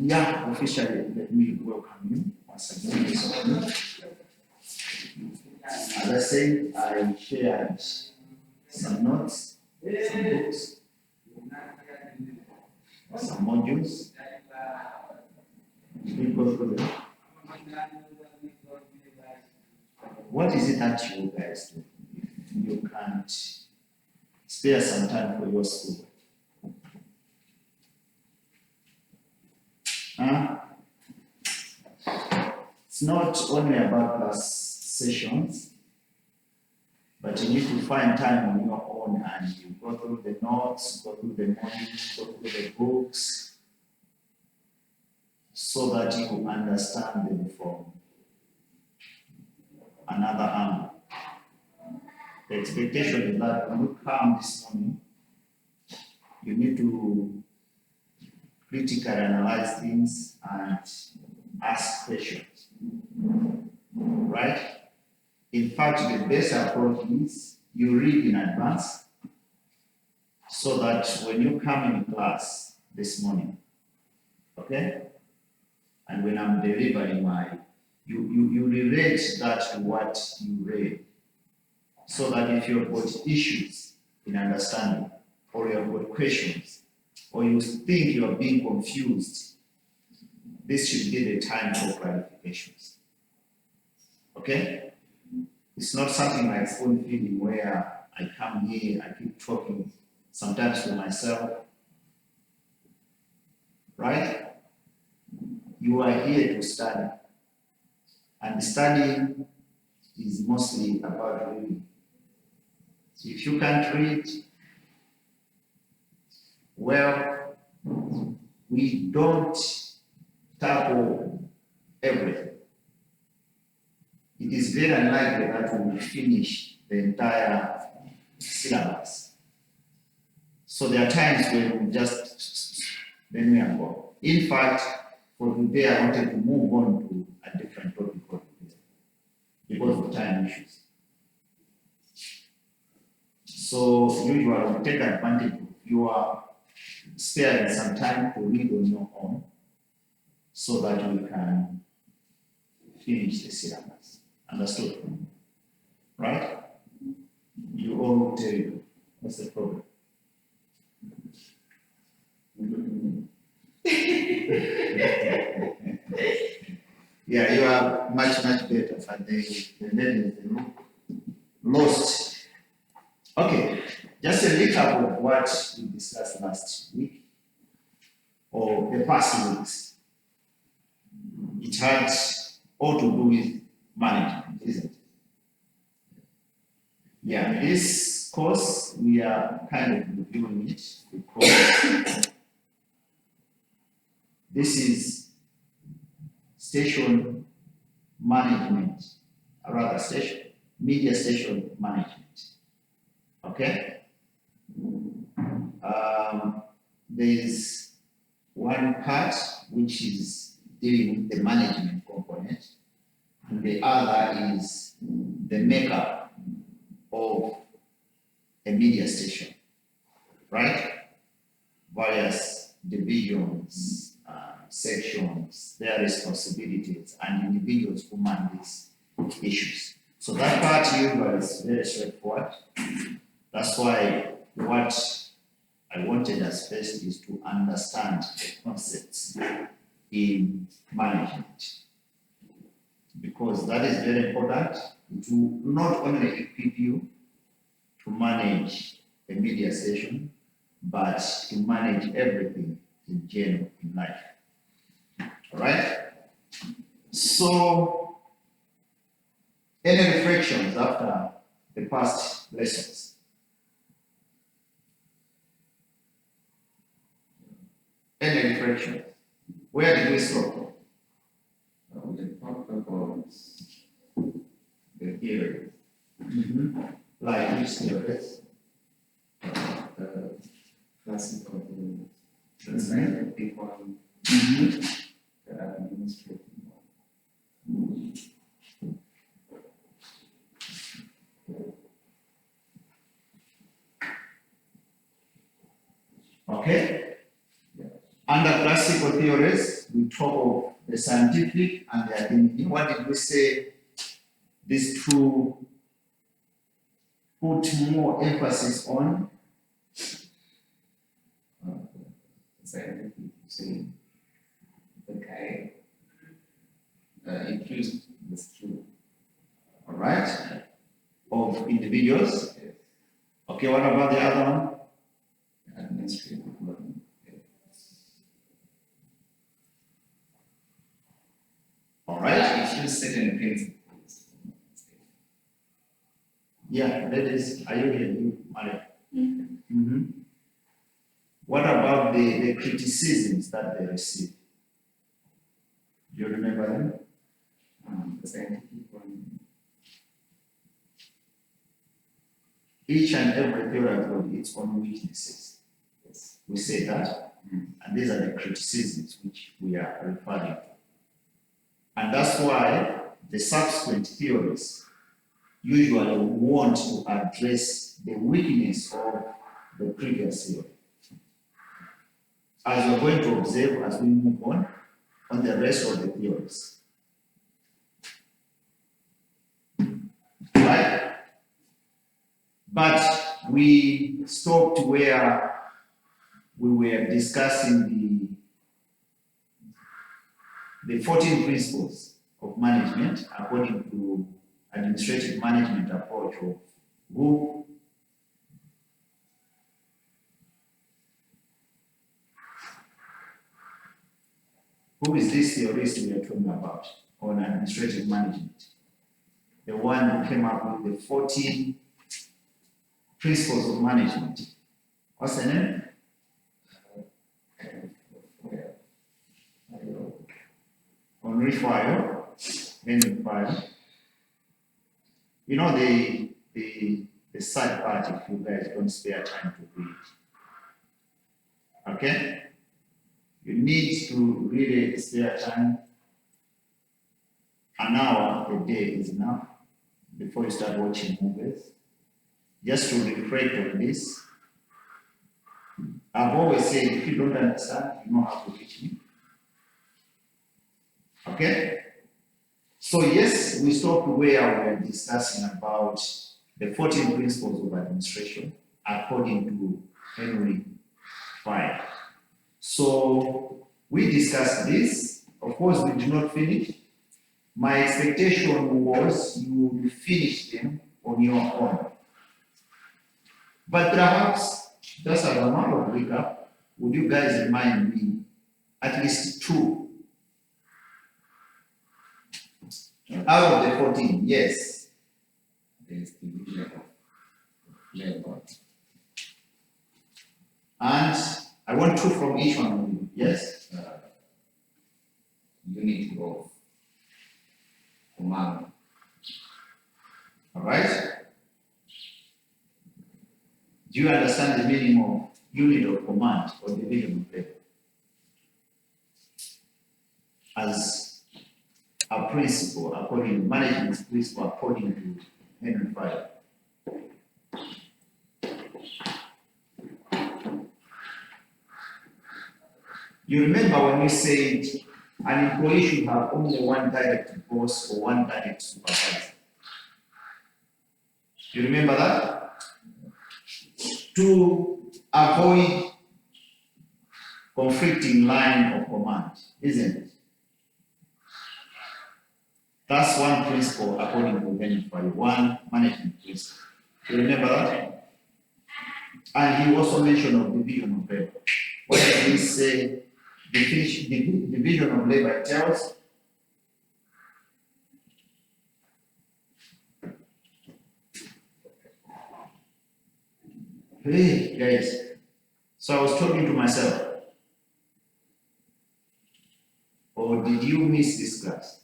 Yeah, officially, let me welcome you once again. As I said, I shared some notes, some books, some modules. We go through them. What is it that you guys do? You can't spare some time for your school. It's not only about class sessions, but you need to find time on your own and you go through the notes, go through the modules, go through the books, so that you understand them from another angle. The expectation is that when you come this morning, you need to critically analyze things and ask questions, right? In fact, the best approach is you read in advance so that when you come in class this morning, okay? And when I'm delivering you relate that to what you read, so that if you've got issues in understanding, or you've got questions, or you think you are being confused, this should be the time for clarifications. Okay? It's not something like spoon feeding where I come here, I keep talking, sometimes to myself. Right? You are here to study. And studying is mostly about reading. So if you can't read, well, we don't tackle everything. It is very unlikely that we will finish the entire syllabus. So there are times when we just, then we are gone. In fact, for today, I wanted to move on to a different topic because of time issues. So usually we take advantage of your sparing some time to read on your own so that we can finish the syllabus. Understood? Right? You all will tell you what's the problem. Yeah, you are much better, but the ladies lost. Okay, just a recap of what we discussed last week or the past weeks. It had all to do with management, isn't it? Yeah, this course we are kind of reviewing it because this is station management, or rather media station management. Okay? There's one part which is dealing with the management component, and the other is the makeup of a media station, right? Various divisions, sections, their responsibilities, and individuals who man these issues. So that part usually is very straightforward. That's why what I wanted us first is to understand the concepts in management, because that is very important to not only equip you to manage a media station, but to manage everything in general in life. All right? So, any reflections after the past lessons? Any reflections? Where did we stop? We talked about the theories. Like which theories? Classical theories. The scientific one, the administrative one. Okay? Yeah. Under classical theories, we talk of the scientific and the academic. What did we say? These two put more emphasis on. Scientific, say, the guy infused the skill. All right, of individuals. Yes. Okay, what about the other one? Administrative learning. All right. Infuse certain principles. Yeah, ladies, are you here? You, Maria? Mm-hmm. What about the criticisms that they receive? Do you remember them? The scientific one. Each and every theory has got its own weaknesses. Yes. We say that, and these are the criticisms which we are referring to. And that's why the subsequent theories usually want to address the weakness of the previous theory. As we're going to observe as we move on the rest of the theories. Right? But we stopped where we were discussing the 14 principles of management according to administrative management approach of who? Who is this theorist we are talking about on administrative management? The one who came up with the 14 principles of management. What's the name? Henri Fayol. Henry Fayol. You know the sad part if you guys don't spare time to read. Okay? You need to really spare time. An hour a day is enough before you start watching movies. Just to reflect on this. I've always said if you don't understand, you know how to teach me. Okay? So yes, we stopped where we were discussing about the 14 principles of administration according to Henry Fayol. So we discussed this. Of course, we did not finish. My expectation was you would finish them on your own. But perhaps, just as a matter of recap, would you guys remind me at least two out of the 14? Yes. There is division of labor. And I want two from each one of you. Yes? Unity of command. All right? Do you understand the meaning of unit of command or division of labor? As a principle, according management principle, according to Henry Fayol. You remember when we said an employee should have only one direct boss or one direct supervisor? You remember that? To avoid conflicting line of command, isn't it? That's one principle according to Henry Fayol, one management principle. You remember that? And he also mentioned of division of labor. What does he say? Division of labor tells hey guys, so I was talking to myself. Or did you miss this class?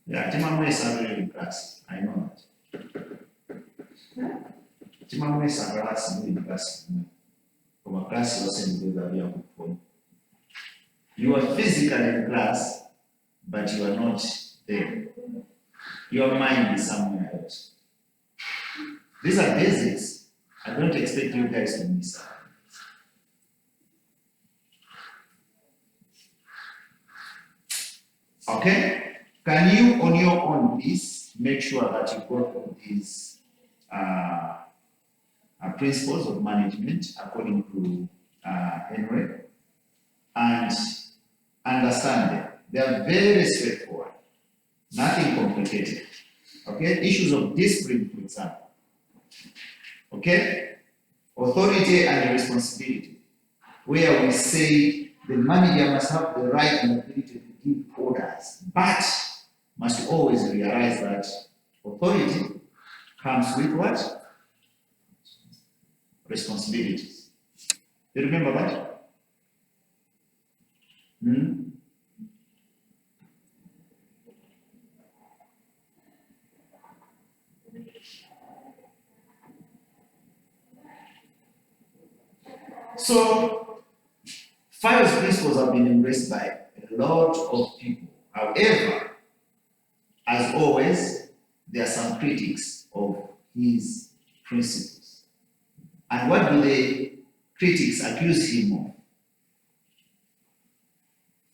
Yeah, Timamune is already in class. I know that. Timamune is in class. From a class you was in the you are physically in class, but you are not there. Your mind is somewhere else. These are basics. I don't expect you guys to miss out. Okay? Can you, on your own, please make sure that you go through these principles of management according to Henry and understand them. They are very straightforward, nothing complicated. Okay? Issues of discipline, for example. Okay? Authority and responsibility, where we say the manager must have the right and ability to give orders, but must always realize that authority comes with what? Responsibilities. Do you remember that? So, Fire's principles have been embraced by a lot of people. However, as always, there are some critics of his principles. And what do the critics accuse him of?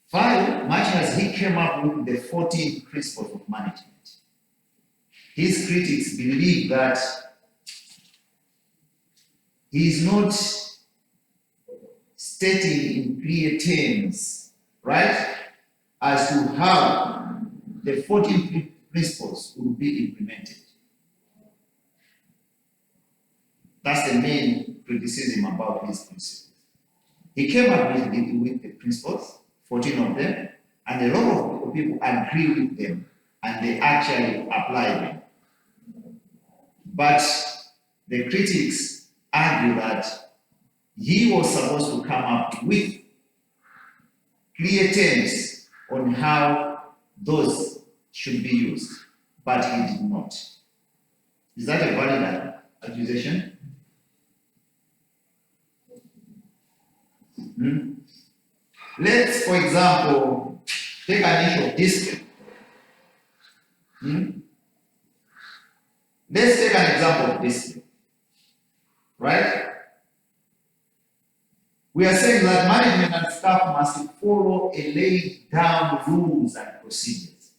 Fire, much as he came up with the 14 principles of management, his critics believe that he is not stating in clear terms, right, as to how the 14 principles will be implemented. That's the main criticism about his principles. He came up with the principles, 14 of them, and a lot of people agree with them and they actually apply them. But the critics argue that he was supposed to come up with clear terms on how those should be used, but he did not. Is that a valid accusation? Let's, for example, take an issue of discipline. Let's take an example of discipline, right? We are saying that management and staff must follow a laid down rules and procedures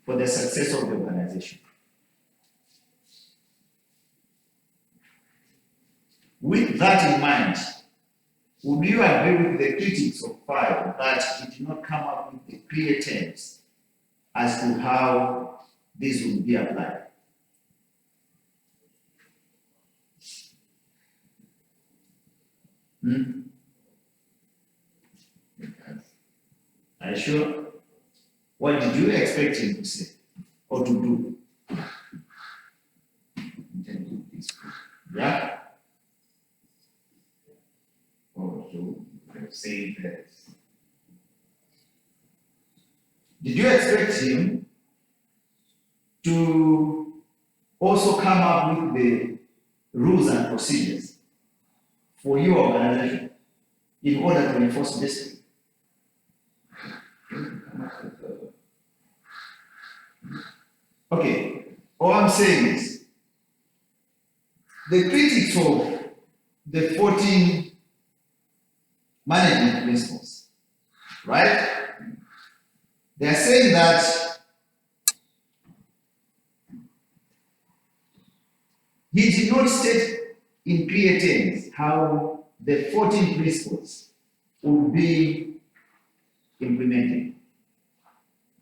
for the success of the organization. With that in mind, would you agree with the critics of Fire that he did not come up with the clear terms as to how this will be applied? Are you sure? What did you expect him to say or to do? Yeah? Or to say that. Did you expect him to also come up with the rules and procedures for your organization in order to enforce discipline? Okay, all I'm saying is the critics of the 14 management principles, right? They are saying that he did not state in clear terms how the 14 principles would be implemented.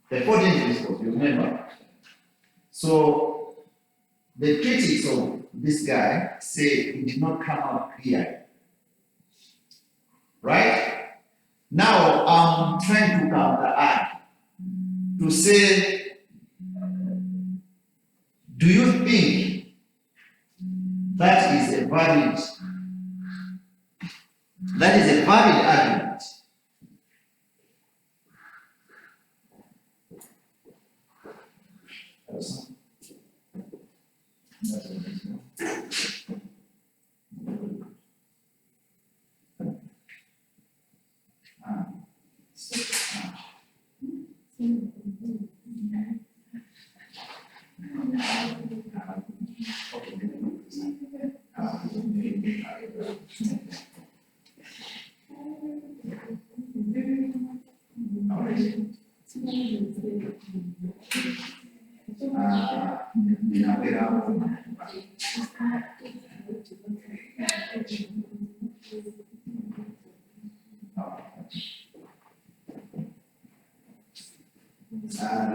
The 14 principles, you remember? So the critics of this guy say he did not come out clearly. Right? Now I'm trying to counteract to say, do you think that is a valid argument?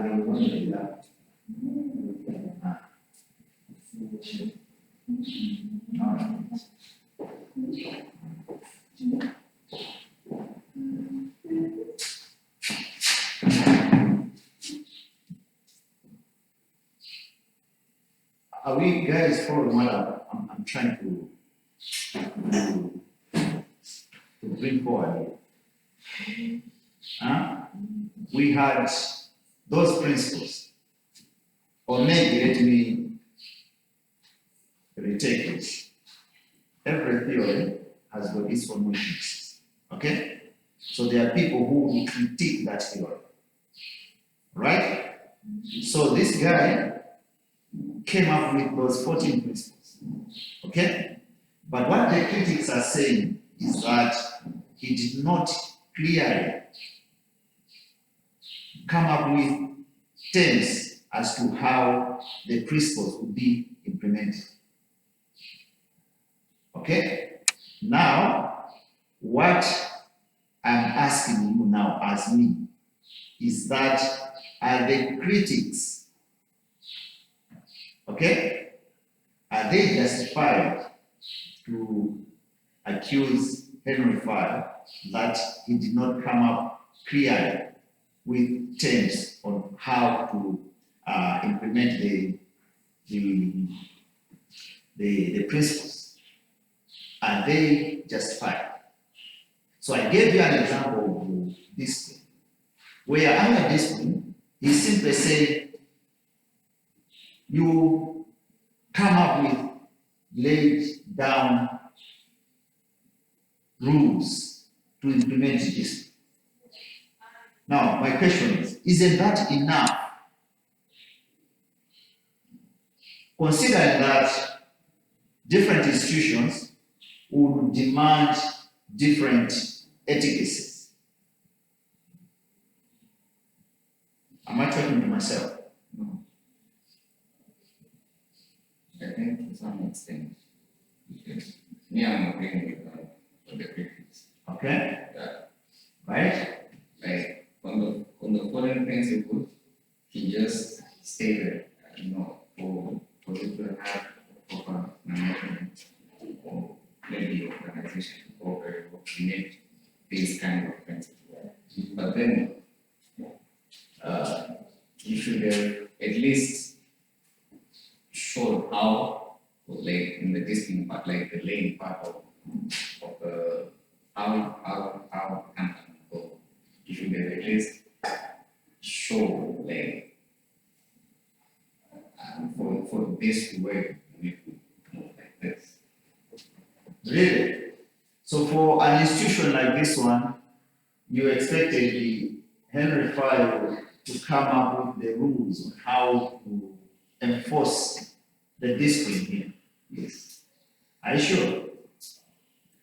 don't want to do that. All right. Are we guys following what I'm trying to bring forward? Huh? We had those principles, or maybe let me retake it. Every theory has got its own weaknesses. Okay? So there are people who will critique that theory. Right? So this guy came up with those 14 principles. Okay? But what the critics are saying is that he did not clearly come up with terms as to how the principles would be implemented. Okay? Now, what I'm asking you now as me is that are the critics, okay, are they justified to accuse Henry Fire that he did not come up clearly with terms on how to implement the principles? Are they justified? So I gave you an example of discipline, where under discipline, he simply said, you come up with laid down rules to implement this. Now, my question is, isn't that enough? Considering that different institutions would demand different etiquettes. Am I talking to myself? No. I think to some extent, because me, I'm agreeing with the critics. Okay, That, right? like, on the foreign principles, he just stated, for you to have a proper management or maybe organization or you need these kind of principles. But then, you should have at least showed how, like in the discipline part, like the laying part of how company go. You should have at least show like for this way we move like this. Really? So for an institution like this one, you expected the Henry File to come up with the rules on how to enforce the discipline here. Yes. Are you sure?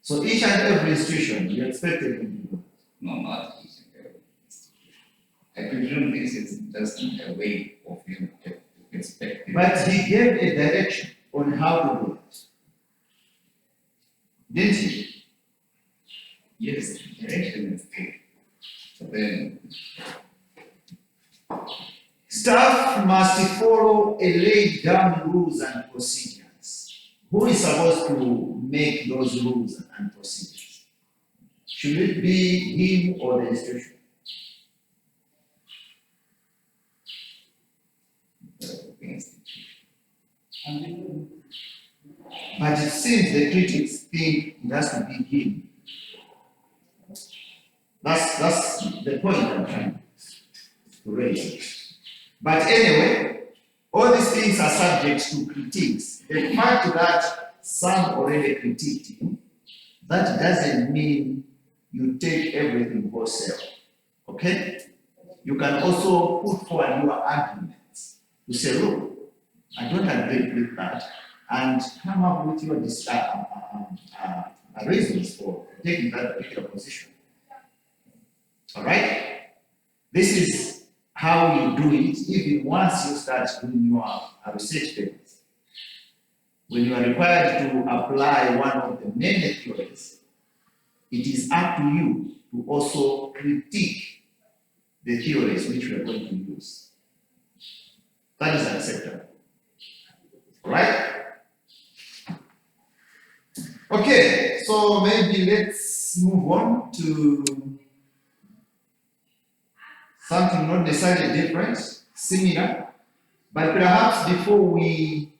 So each and every institution, you expected him to do. No, not each and every institution. I presume this is just a way of him expecting. But he gave a direction on how to do it. Didn't he? Yes, direction is there. But then Staff must follow a laid down rules and procedures. Who is supposed to make those rules and procedures? Should it be him or the institution? the institution. But it seems the critics think it has to be him. That's the point I'm trying to raise. But anyway, all these things are subject to critiques. The fact that some already critiqued him, that doesn't mean you take everything wholesale. Okay? You can also put forward your arguments to say, look, I don't agree with that, and come up with your reasons for taking that particular position. All right? This is how you do it, even once you start doing your research papers. When you are required to apply one of the many theories, it is up to you to also critique the theories which we are going to use. That is acceptable. Right? Okay, so maybe let's move on to something not necessarily different, similar, but perhaps before we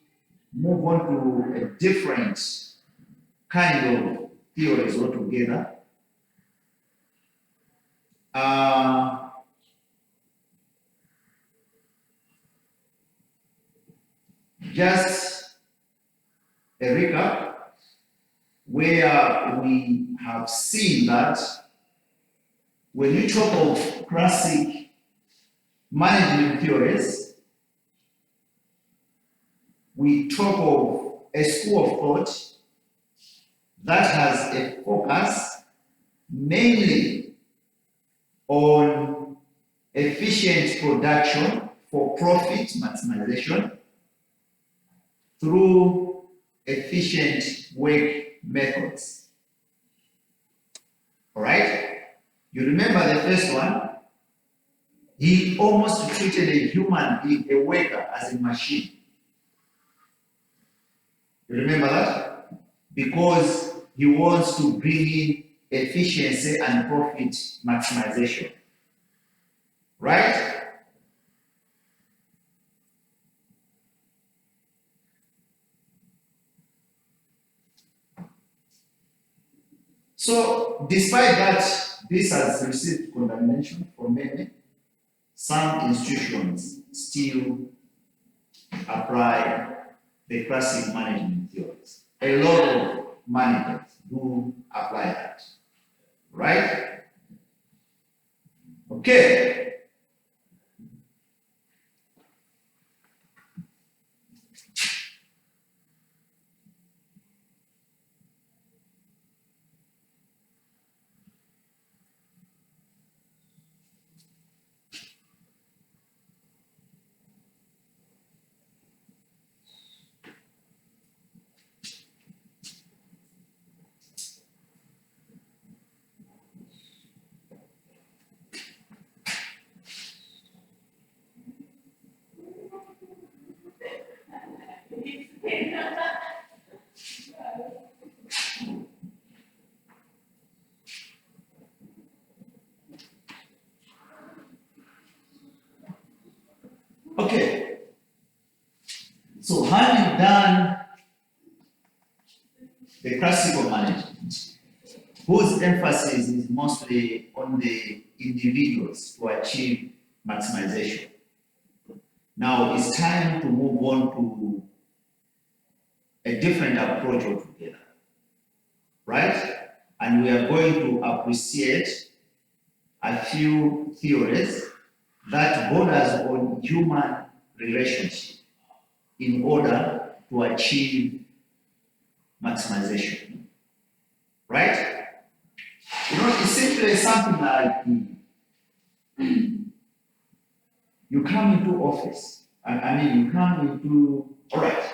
move on to a different kind of theories altogether, just a recap where we have seen that when you talk of classic management theories, we talk of a school of thought that has a focus mainly on efficient production for profit maximization through efficient work methods. All right? You remember the first one? He almost treated a human being, a worker, as a machine. You remember that? Because he wants to bring in efficiency and profit maximization. Right? So, despite that, this has received condemnation from many. Some institutions still apply the classic management theories. A lot of managers do apply that. Right? Okay. Okay. So having done the classical management, whose emphasis is mostly on the individuals to achieve maximization. Now it's time to move on to a different approach altogether, right? And we are going to appreciate a few theories that borders on human relationship in order to achieve maximization, right? You know, it's simply something like you come into office, you come into, all right.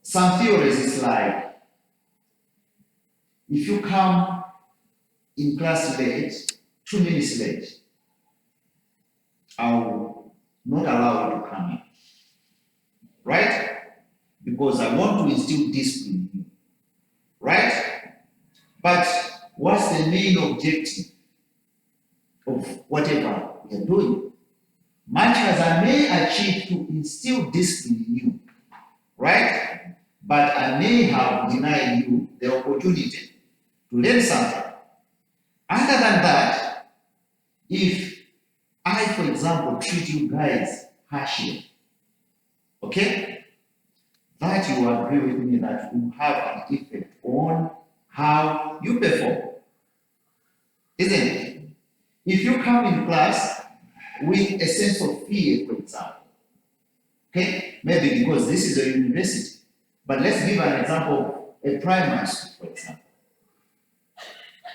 Some theories is like, if you come in class late, 2 minutes late, I'll not allow you to come in, right? Because I want to instill discipline in you, right? But what's the main objective of whatever we are doing? Much as I may achieve to instill discipline in you, right? But I may have denied you the opportunity to learn something. Other than that, if I, for example, treat you guys harshly, okay, that you agree with me that will have an effect on how you perform, isn't it? If you come in class with a sense of fear, for example, okay, maybe because this is a university, but let's give an example of a primary school, for example.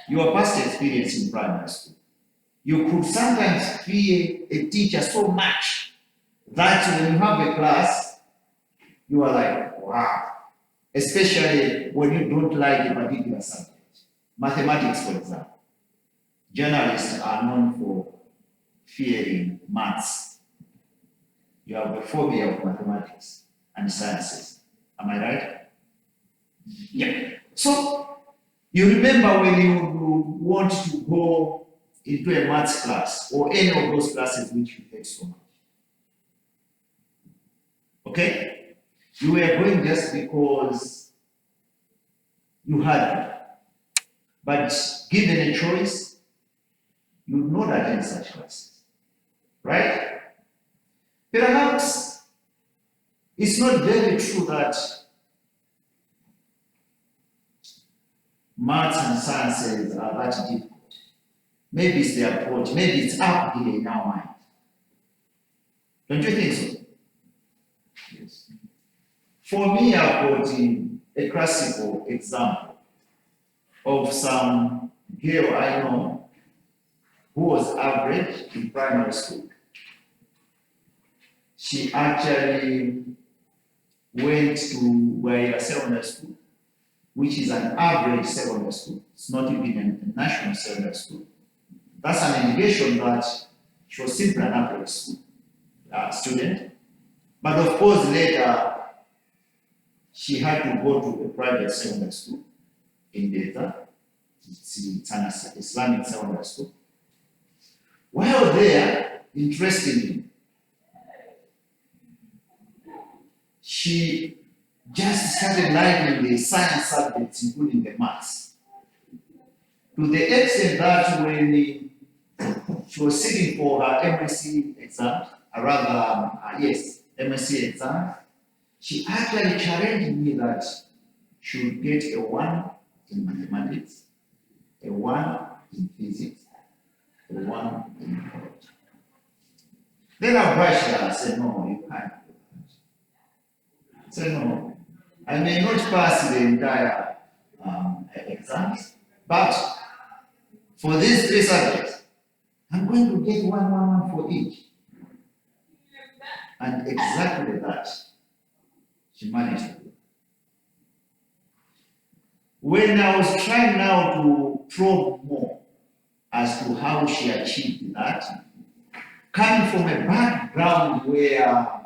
Your past experience in primary school, you could sometimes fear a teacher so much that when you have a class, you are like, wow. Especially when you don't like a particular subject. Mathematics, for example. Journalists are known for fearing maths. You have a phobia of mathematics and sciences. Am I right? Yeah. So you remember when you want to go into a maths class or any of those classes which you hate so much. Okay? You were going just because you had to. But given a choice, you would not attend such classes. Right? Perhaps it's not very true that maths and sciences are that difficult. Maybe it's the approach, maybe it's up here in our mind. Don't you think so? Yes. For me, I've got a classical example of some girl I know who was average in primary school. She actually went to Waira Secondary School, which is an average secondary school. It's not even a national secondary school. That's an indication that she was simply an average student. But of course, later, she had to go to a private secondary school in Delta. It's an Islamic secondary school. While there, interestingly, she just started liking the science subjects, including the maths. To the extent that when she was sitting for her MSc exam, MSc exam, she actually challenged me that she would get a 1 in mathematics, a 1 in physics, a 1 in biology. Then I brushed her and said, no, you can't do that. I said, no, I may not pass the entire exams, but for these 3 subjects, I'm going to get 1 for each. And exactly that, she managed to do. When I was trying now to probe more as to how she achieved that, coming from a background where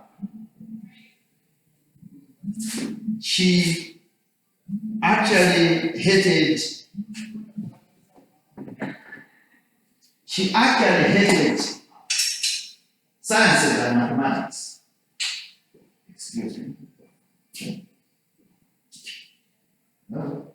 she actually hated sciences and mathematics. Excuse me. No.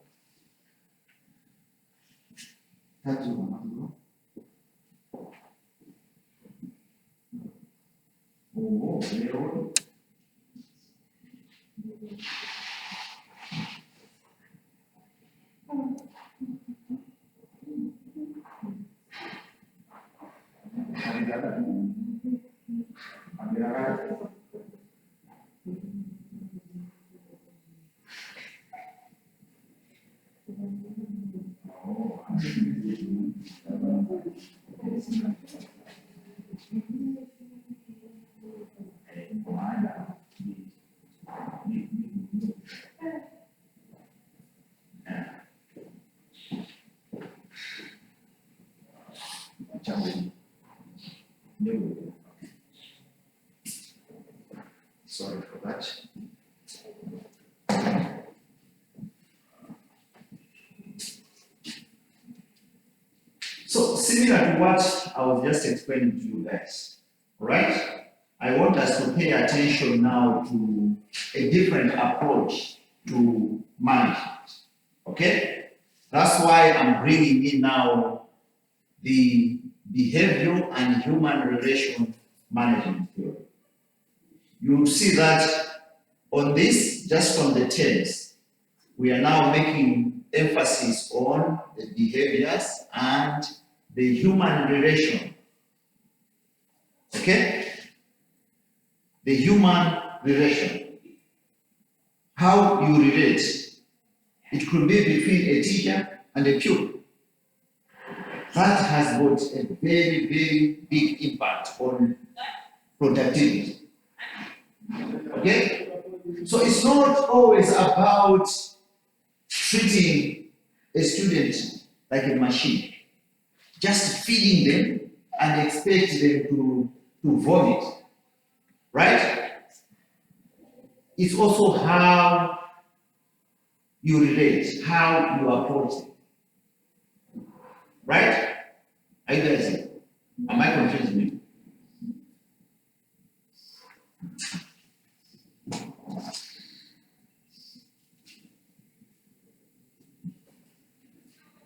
Sorry for that. So similar to what I was just explaining to you guys, right? I want us to pay attention now to a different approach to management, okay? That's why I'm bringing in now the behavioral and human relation management theory. You'll see that on this, just on the terms, we are now making emphasis on the behaviors and the human relation. Okay? The human relation. How you relate. It could be between a teacher and a pupil. That has got a very, very big impact on productivity. Okay? So it's not always about treating a student like a machine, just feeding them and expect them to vomit. right? It's also how you relate, how you approach it, right? Are you guys here? Am I confusing you?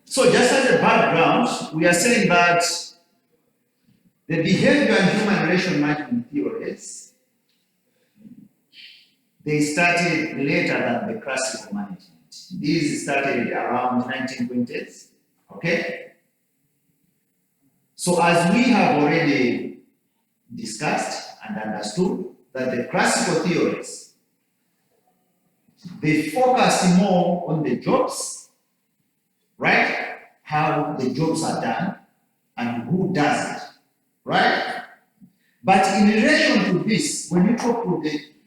So just as a background, we are saying that the behavior and human relation management theories, they started later than the classical management. These started around 1920s, okay? So as we have already discussed and understood that the classical theories, they focus more on the jobs, right? How the jobs are done and who does it, right? But in relation to this, when you talk to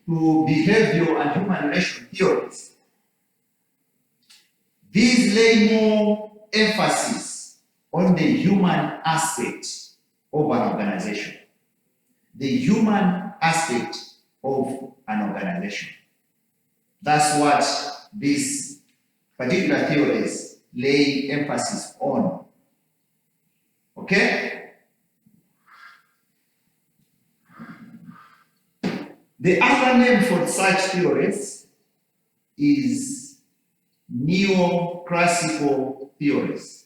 behavioral and human relation theories, these lay more emphasis on the human aspect of an organization. The human aspect of an organization. That's what these particular theories lay emphasis on. Okay? The other name for such theories is neoclassical theories.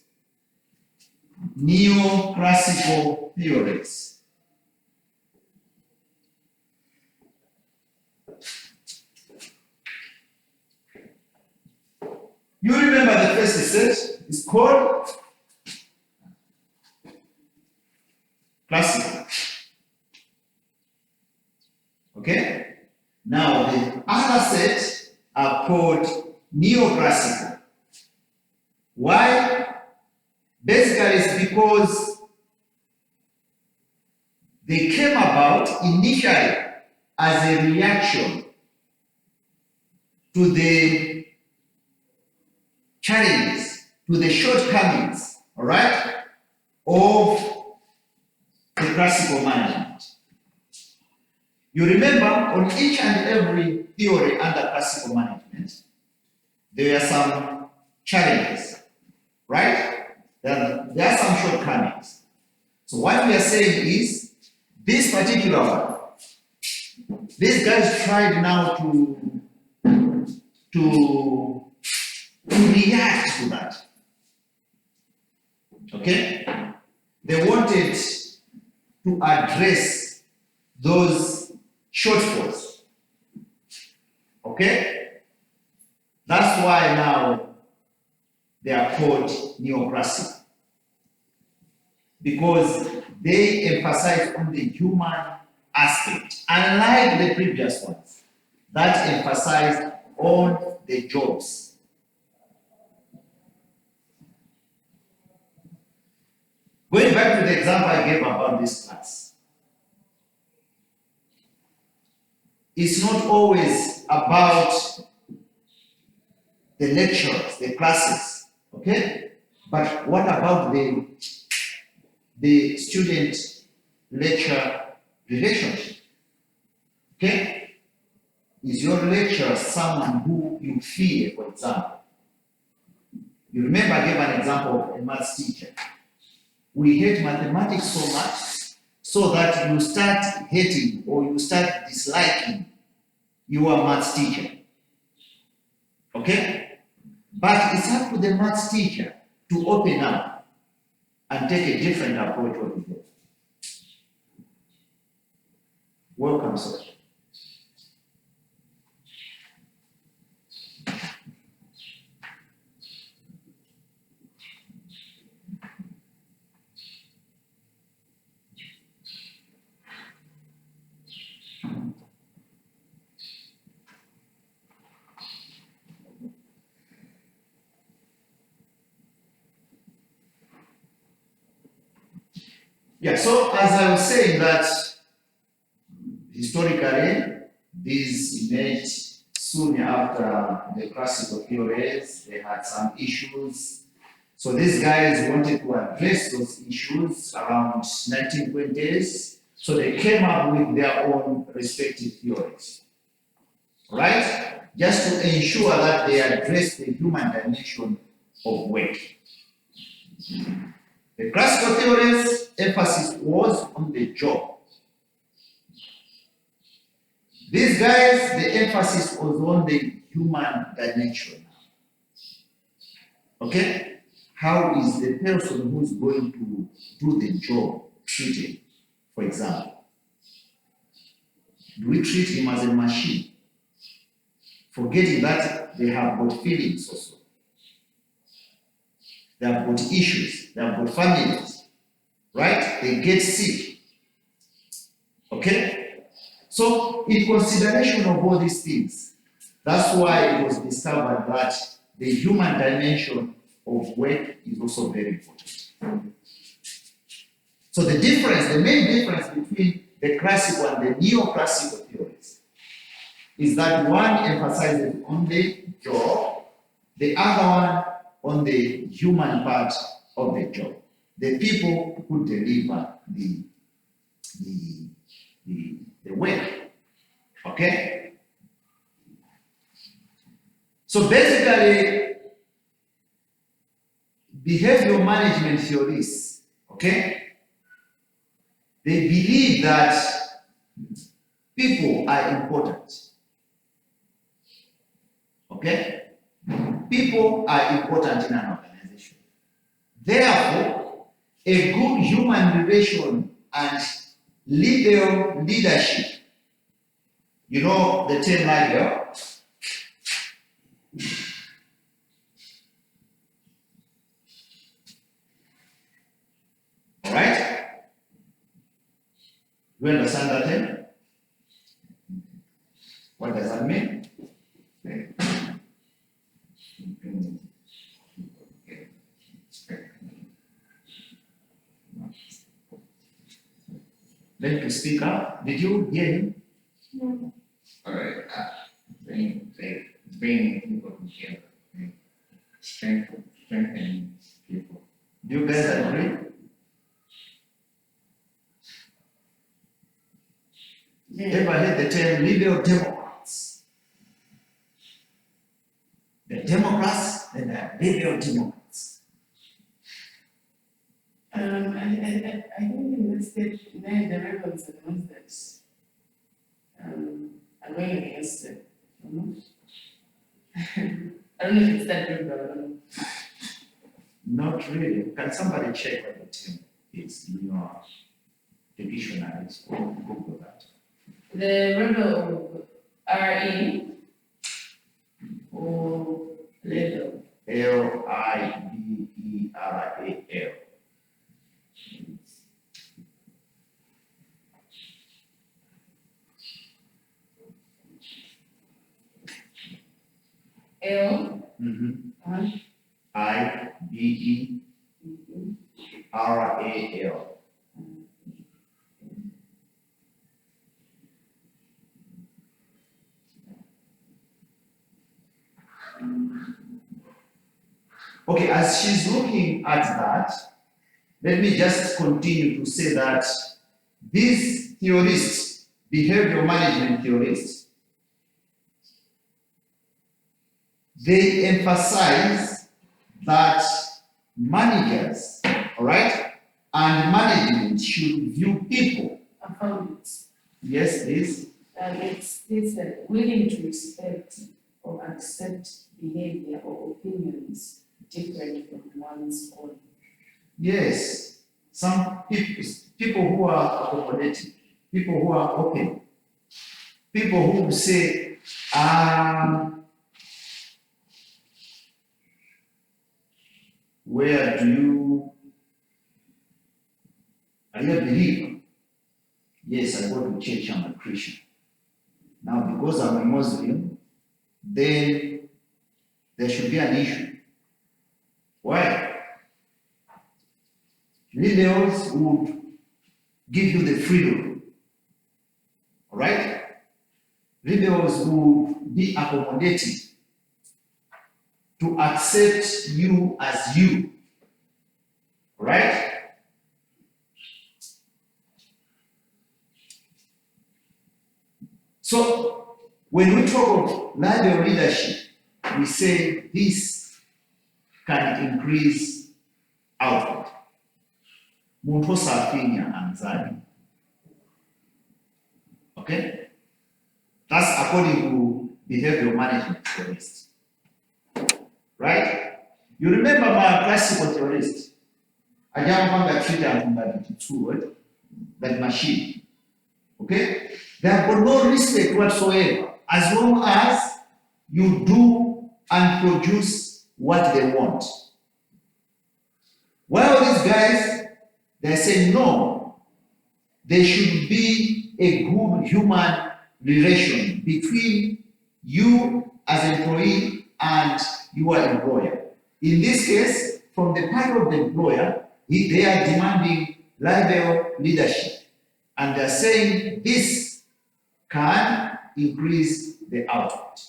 Neoclassical theories. You remember the first set is called classical. Okay? Now the other set are called neoclassical. Why? Basically, it's because they came about initially as a reaction to the challenges, to the shortcomings, all right, of the classical management. You remember, on each and every theory under classical management, there are some challenges, right? There are some shortcomings. So what we are saying is, this particular one, these guys tried now to react to that. Okay? They wanted to address those shortfalls. Okay? That's why now they are called neoclassical. Because they emphasize on the human aspect, unlike the previous ones that emphasized on the jobs. Going back to the example I gave about this class, it's not always about the lectures, the classes, okay? But what about the student-lecture relationship? Okay? Is your lecturer someone who you fear, for example? You remember I gave an example of a maths teacher. We hate mathematics so much so that you start hating or you start disliking your maths teacher. Okay? But it's up to the maths teacher to open up and take a different approach with it. Welcome, sir. Yeah, so as I was saying that historically, these emerged soon after the classical theories. They had some issues. So these guys wanted to address those issues around 1920s. So they came up with their own respective theories, right? Just to ensure that they address the human dimension of work. The classical theories' emphasis was on the job. These guys, the emphasis was on the human dimension. Okay? How is the person who is going to do the job treated, for example? Do we treat him as a machine? Forgetting that they have got feelings also. They have got issues, they have got families, right? They get sick. Okay? So, in consideration of all these things, that's why it was discovered that the human dimension of work is also very important. So the difference, the main difference between the classical and the neoclassical theories is that one emphasizes on the job, the other one on the human part of the job. The people who deliver the work. Okay? So basically, behavioral management theorists, okay, they believe that people are important. Okay? People are important in an organization. Therefore, a good human relation and liberal leadership, you know the term liberal? All right? Do you understand that term? What does that mean? Let me speak up. Did you hear him? No. Alright, bringing people together, right? Strengthening people. Do you guys agree? Yeah. Ever heard the term liberal Democrats? The Democrats and the liberal Democrats. I think in this state, the rebels are the ones that are going against it. I don't know if it's that rebel or not. Not really. Can somebody check what the term is in your dictionaries or Google that? The rebel of RE or rebel. Liberal. L. Iberal. Okay, as she's looking at that, let me just continue to say that these theorists, behavioral management theorists, they emphasize that managers, all right, and management should view people. I found it. Yes, please. It's willing to respect or accept behavior or opinions different from one's own. Yes, some people who are accommodating, people who are open, people who say, where do you, are you a believer? Yes, I go to church, I'm a Christian. Now, because I'm a Muslim, then there should be an issue. Why? Liberals would give you the freedom. All right? Liberals would be accommodating to accept you as you. Right? So when we talk of library leadership, we say this can increase output. Muntu osafinya anxiety. Okay? That's according to behavioral management theorists. Right? You remember my classical theorist, Ajahn treated as tool, that machine. Okay? They have got no respect whatsoever as long as you do and produce what they want. While these guys, they're saying no, there should be a good human relation between you as an employee and your employer. In this case, from the part of the employer, they are demanding library leadership. And they're saying this can increase the output.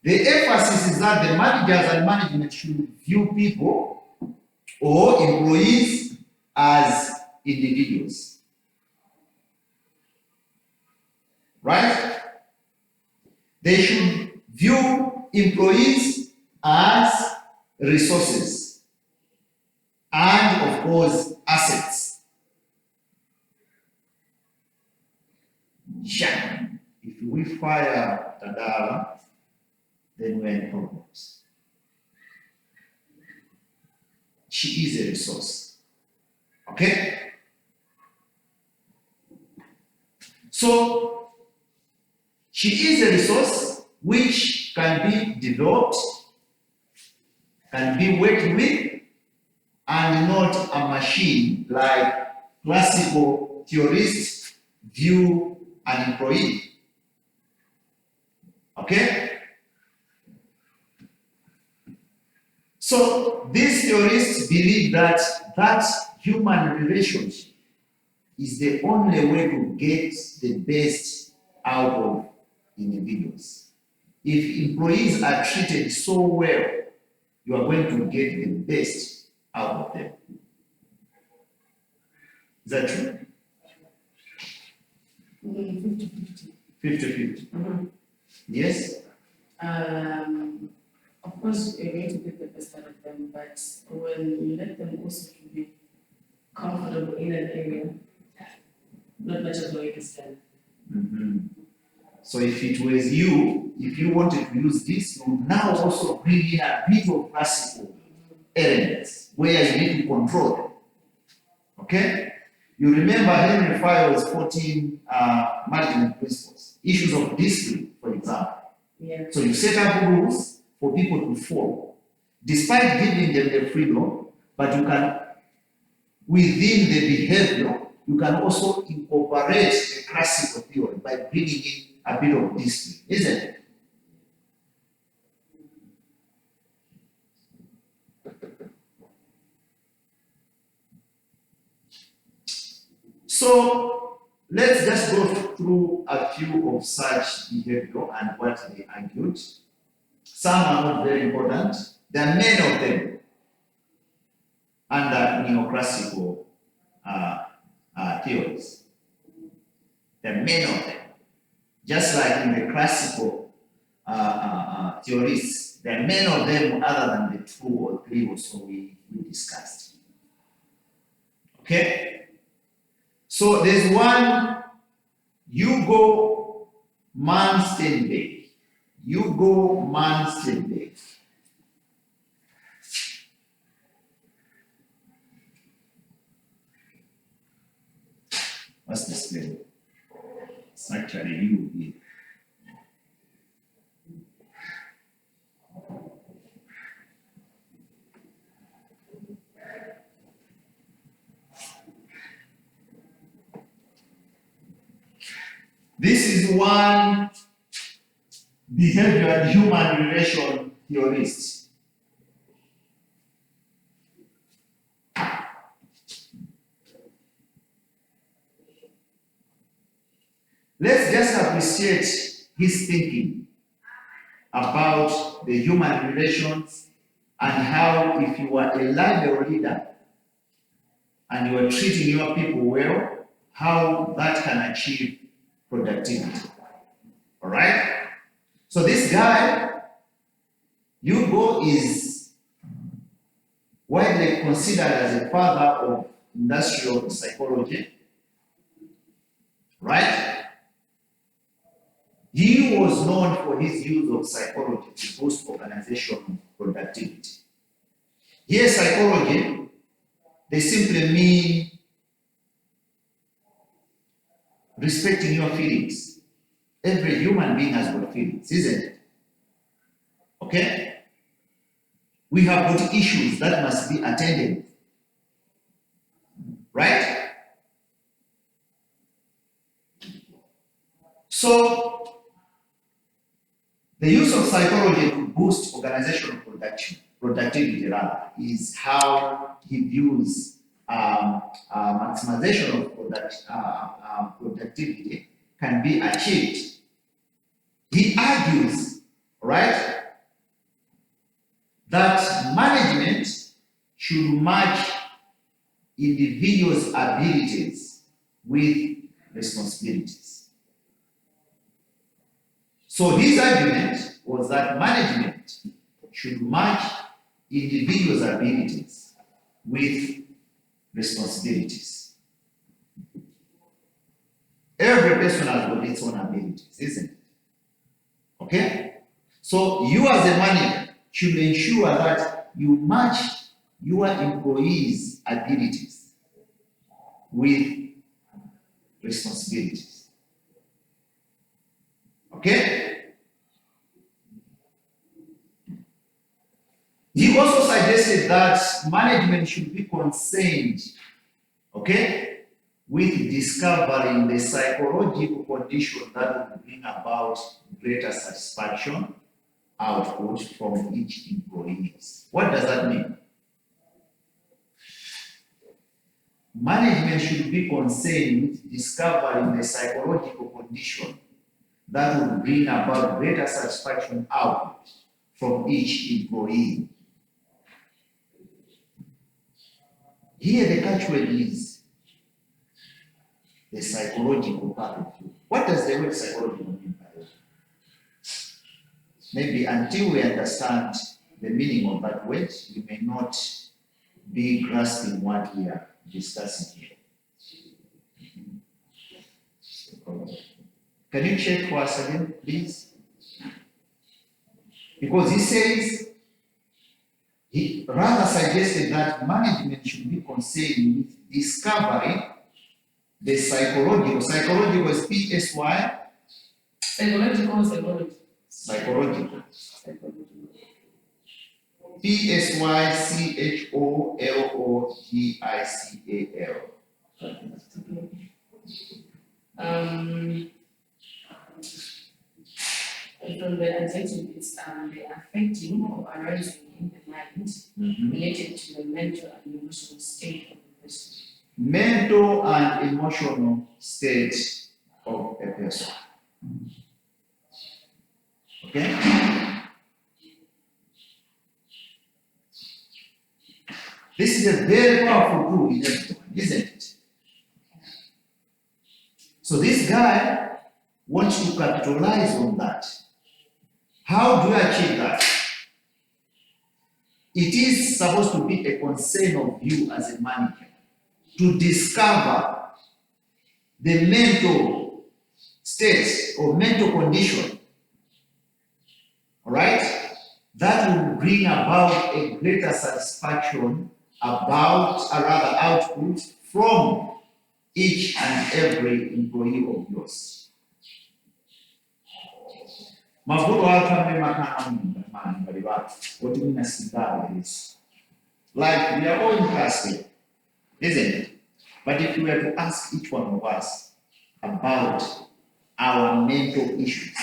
The emphasis is that the managers and management should view people or employees as individuals. Right? They should view employees as resources and, of course, assets. If we fire Tadala, then we're in problems. She is a resource. Okay? So, she is a resource which can be developed, can be worked with, and not a machine like classical theorists view an employee. Okay? So these theorists believe that human relationship is the only way to get the best out of individuals. If employees are treated so well, you are going to get the best out of them. Is that true? 50-50. 50-50. Yes? Of course, you're going to get the best out of them, but when you let them also to be comfortable in an area, not much of the is done. Mm-hmm. So if it was you, if you wanted to use this, you would now also bring in a bit of classical elements where you need to control them. Okay? You remember Henry Fayol's 14 management principles, issues of discipline, for example. Yeah. So you set up rules for people to follow, despite giving them the freedom, but you can, within the behavior, you can also incorporate the classical theory by bringing in a bit of discipline, isn't it? So let's just go through a few of such behavior and what they argued. Some are not very important. There are many of them under neoclassical theories. There are many of them. Just like in the classical theorists, there are many of them other than the 2 or 3 or so we discussed. Okay? So there's one, you go man stand back. You go man stand back. What's this thing? It's actually you here. This is one behavior and human relation theorist. Let's just appreciate his thinking about the human relations and how if you are a library leader, and you are treating your people well, how that can achieve productivity. All right? So this guy, Hugo, is widely considered as a father of industrial psychology, right? He was known for his use of psychology to boost organizational productivity. Here, psychology, they simply mean respecting your feelings. Every human being has got feelings, isn't it? Okay? We have got issues that must be attended, right? So, the use of psychology to boost organizational productivity rather, is how he views maximization of productivity can be achieved. He argues, right, that management should match individuals' abilities with responsibilities. So his argument was that management should match individuals' abilities with responsibilities. Every person has got its own abilities, isn't it? Okay? So you as a manager should ensure that you match your employees' abilities with responsibilities. Okay? He also suggested that management should be concerned, okay, with discovering the psychological condition that will bring about greater satisfaction output from each employee. What does that mean? Management should be concerned with discovering the psychological condition that will bring about greater satisfaction output from each employee. Here the catchword is the psychological part of you. What does the word psychological mean by that? Maybe until we understand the meaning of that word, we may not be grasping what we are discussing here. Can you check for us again, please? Because he says, he rather suggested that management should be concerned with discovering the psychological is PSY? Psychological. Psychological. PSYCHOLOGICAL. From the adjective, it's the affecting or arising in the mind related to the mental and emotional state of the person. Mental and emotional state of a person. Okay? This is a very powerful tool in everyone, isn't it? So this guy wants to capitalize on that. How do you achieve that? It is supposed to be a concern of you as a manager to discover the mental state or mental condition, all right, that will bring about a greater satisfaction about, or rather output from each and every employee of yours. Mavuno watu wamekana mbali watu wote mimi nasidha is like we are all interested, isn't it? But if you were to ask each one of us about our mental issues,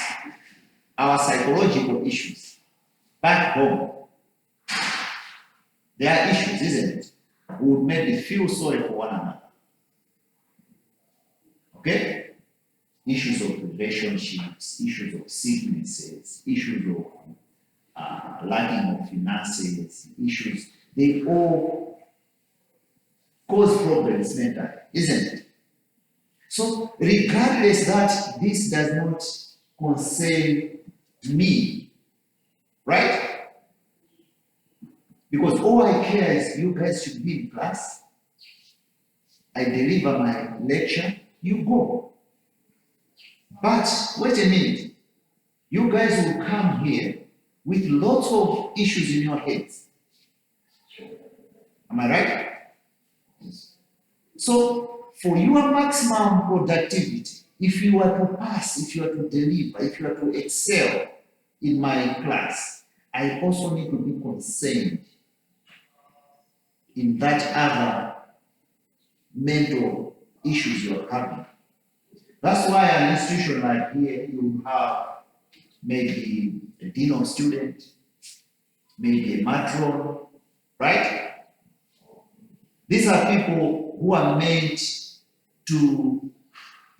our psychological issues back home, there are issues, isn't it? We would maybe feel sorry for one another. Okay? Issues of relationships, issues of sicknesses, issues of lacking of finances, issues, they all cause problems mentally, isn't it? So regardless that this does not concern me, right? Because all I care is you guys should be in class. I deliver my lecture, you go. But wait a minute. You guys will come here with lots of issues in your heads. Am I right? So, for your maximum productivity, if you are to pass, if you are to deliver, if you are to excel in my class, I also need to be concerned in that other mental issues you are having. That's why an institution like here, you have maybe a dean of student, maybe a matron, right? These are people who are meant to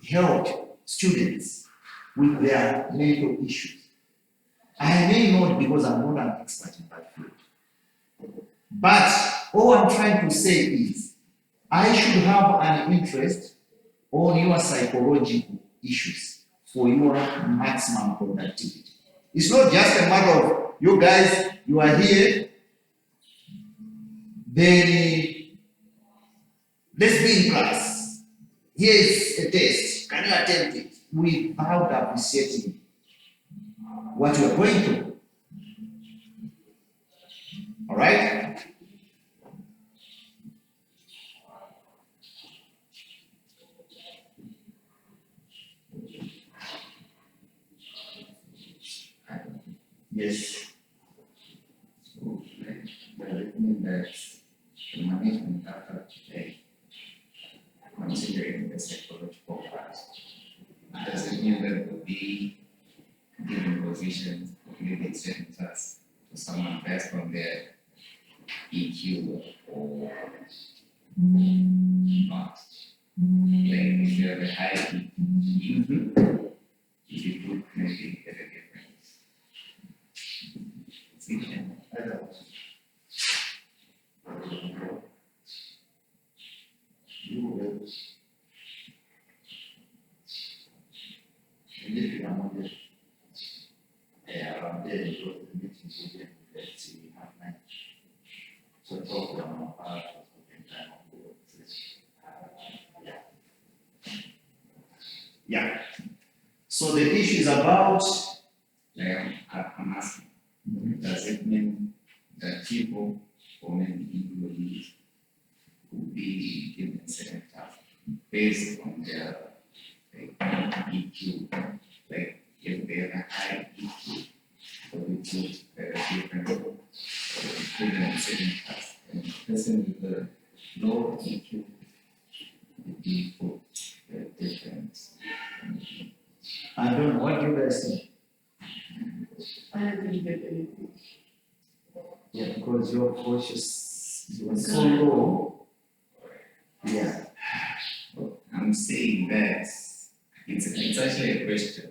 help students with their mental issues. I may not, because I'm not an expert in that field. But all I'm trying to say is, I should have an interest on your psychological issues for your maximum productivity. It's not just a matter of you guys, you are here, then let's be in class. Here is a test. Can you attempt it? Without appreciating what you are going through. All right? Yes. So, like, does it mean that the management after today, considering the psychological part, does it mean that we'll be given positions of leading certain tasks to someone based on their EQ or not? Like if you have a high EQ, if you could maybe get a difference. Position. Yeah. So the issue is about Like I'm asking, does it mean that people or maybe employees will be given certain tasks based on their like, EQ? Like if they have a high EQ, so we choose a different given certain tasks. And the person with the low EQ would be put a different. I don't know what you guys think. I don't think that anything. Yeah, because your voice you are so low. Yeah. I'm saying that it's actually a question.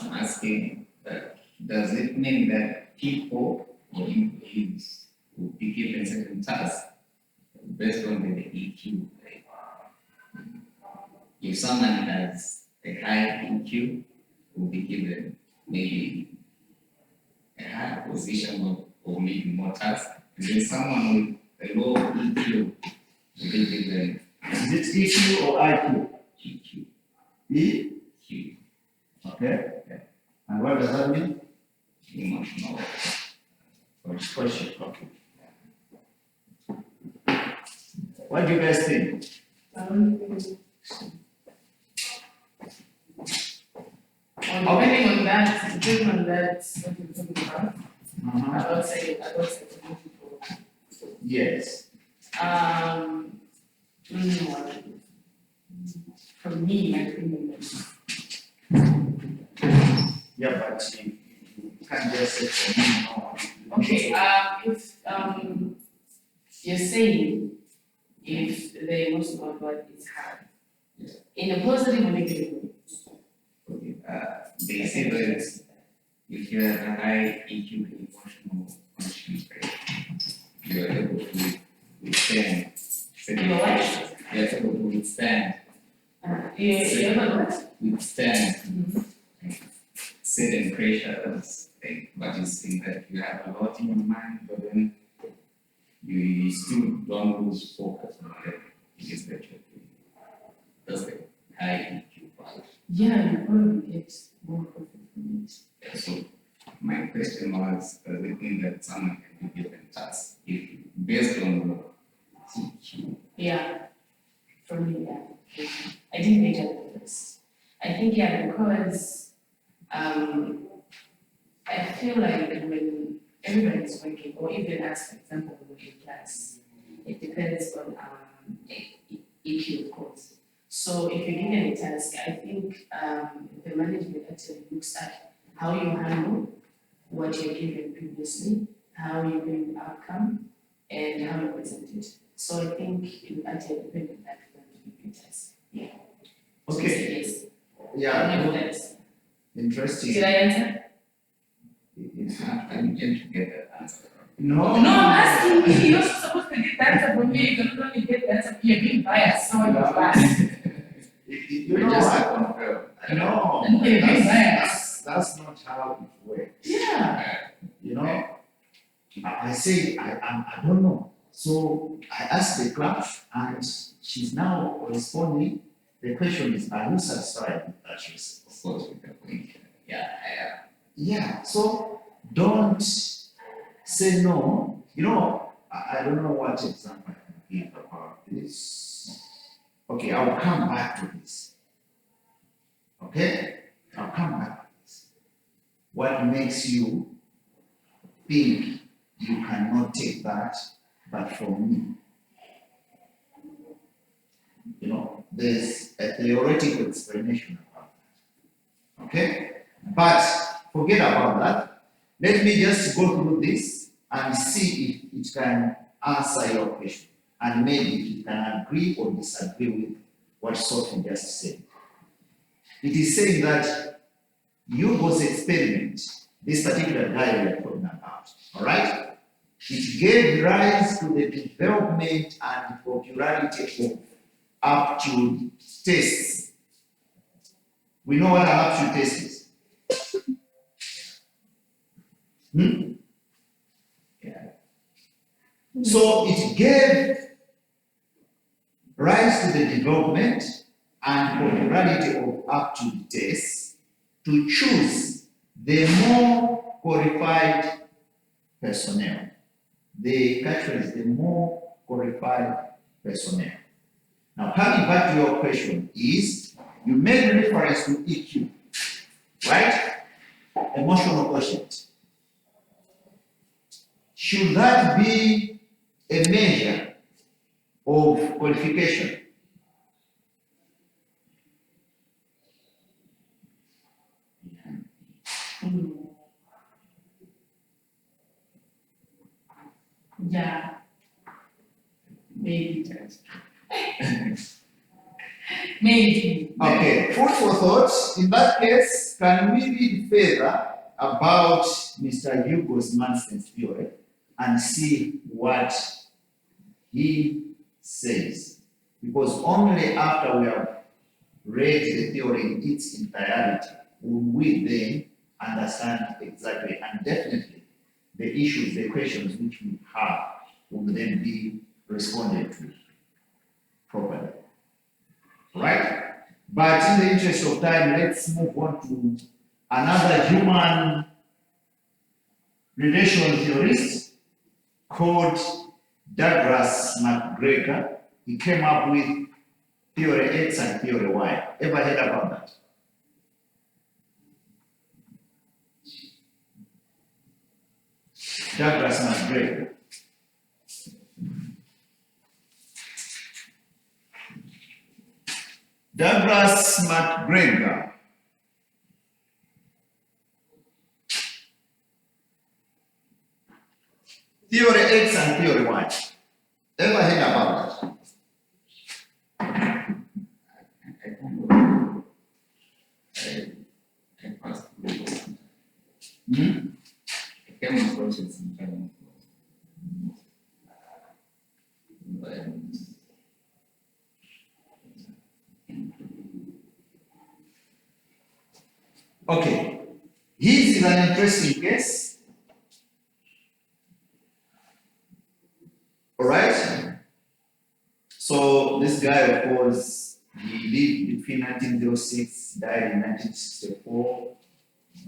I'm asking that does it mean that people or employees will be given certain tasks based on their EQ? Like, if someone has a high EQ, will be given maybe a higher position or maybe more tasks. And then someone with a low EQ will be given Is it EQ or IQ? EQ. E? EQ. Okay. And what does that mean? Emotional. Question. Okay. What do you guys think? Depending on that, what you're talking about, Uh-huh. I would say people. Yes. For me, my opinion. Yeah, but you can't just say for me, no. Okay, if you're saying if the emotional part is hard, in a positive or negative way. Okay, they say that if you have a high EQ and emotional functions rate, you are able to withstand certain You're right. withstand Mhm. certain pressures, but you think that you have a lot in your mind, but then you still don't lose focus on the things that you're doing. That's the high EQ part. Yeah, you probably get more profit from it. Yeah, so my question was, does it mean that someone can be given tasks if based on the EQ? Yeah, for me, yeah. I didn't think of it first. I think, yeah, because I feel like when everybody's working, or even as, for example, working class, it depends on EQ, of course. So if you're given a task, I think the management actually looks at how you handle what you're given previously, how you bring the outcome, and how you present it. So I think it would actually depend on that when you give your task. Yeah. So Okay. yes. Yeah, No, that's- interesting. Did I answer? It's- I'm getting to get that answer. No, I'm asking you. You're supposed to get the answer from me. You don't only get the answer from me. You're being biased. So I'm biased. You know Just what? to confirm. No, And you're being that's not how it works. Yeah. You know, I say I don't know. So I asked the class, and she's now responding. The question is, are you satisfied with that response? Of course, with the point. Yeah, Yeah. So don't say no. You know, I don't know what example I can give about this. Okay, I'll come back to this. Okay, I'll come back to this. What makes you think you cannot take that, but from me? You know, there's a theoretical explanation about that. Okay, but forget about that. Let me just go through this and see if it can answer your question, and maybe you can agree or disagree with what Sophie just said. It is saying that Hugo's experiment, this particular guy we are talking about, all right, it gave rise to the development and popularity of aptitude tests. We know what an aptitude test is. yeah. So it gave rise to the development and popularity of aptitude tests to choose the more qualified personnel. The catchphrase, the more qualified personnel. Now, coming back to your question is, you made reference to EQ, right? Emotional quotient. Should that be a measure of qualification? Mm. Yeah. Maybe. Maybe. Okay, food for thought. In that case, can we read further about Mr. Hugo's Manson's theory and see what he says? Because only after we have read the theory in its entirety will we then understand exactly and definitely the issues, the questions which we have will then be responded to properly. Right? But in the interest of time, let's move on to another human relational theorist called Douglas McGregor. He came up with theory X and theory Y. Ever heard about that? Douglas McGregor. Douglas McGregor. Theory X and theory Y. Ever heard about that? I don't know. I passed through it. Hmm? I came across it sometime. But Okay, his is an interesting case. All right. So this guy, of course, he lived between 1906, died in 1964.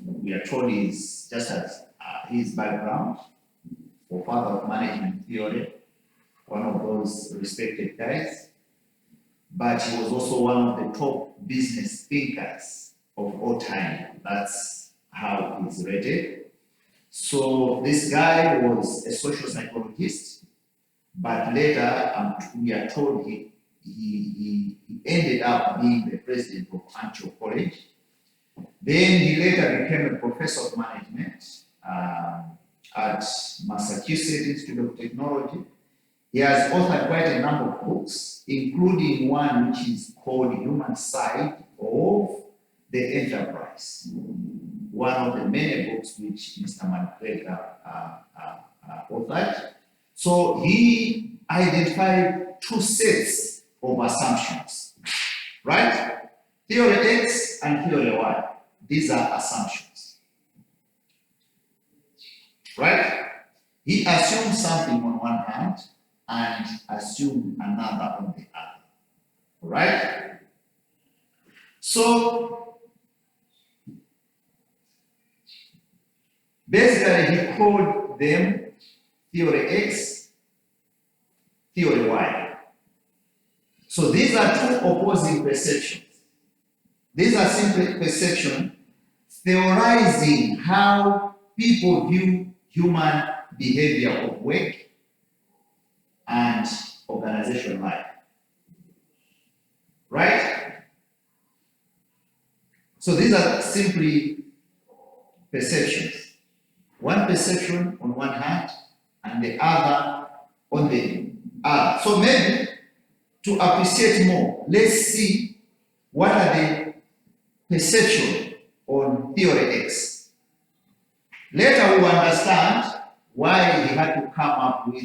We are told he's just as his background for father of management theory, one of those respected guys. But he was also one of the top business thinkers of all time. That's how he's rated. So this guy was a social psychologist, but later we are told he ended up being the president of Antioch College. Then he later became a professor of management at Massachusetts Institute of Technology. He has authored quite a number of books, including one which is called Human Side of the Enterprise, one of the many books which Mr. McGregor authored. So he identified two sets of assumptions, right? Theory X and theory Y. These are assumptions, right? He assumed something on one hand and assumed another on the other, right? So basically he called them theory X, theory Y. So these are two opposing perceptions. These are simply perceptions theorizing how people view human behavior of work and organization life. Right? So these are simply perceptions. One perception on one hand and the other on the other. So maybe to appreciate more, let's see what are the perceptions on theory X. Later we will understand why he had to come up with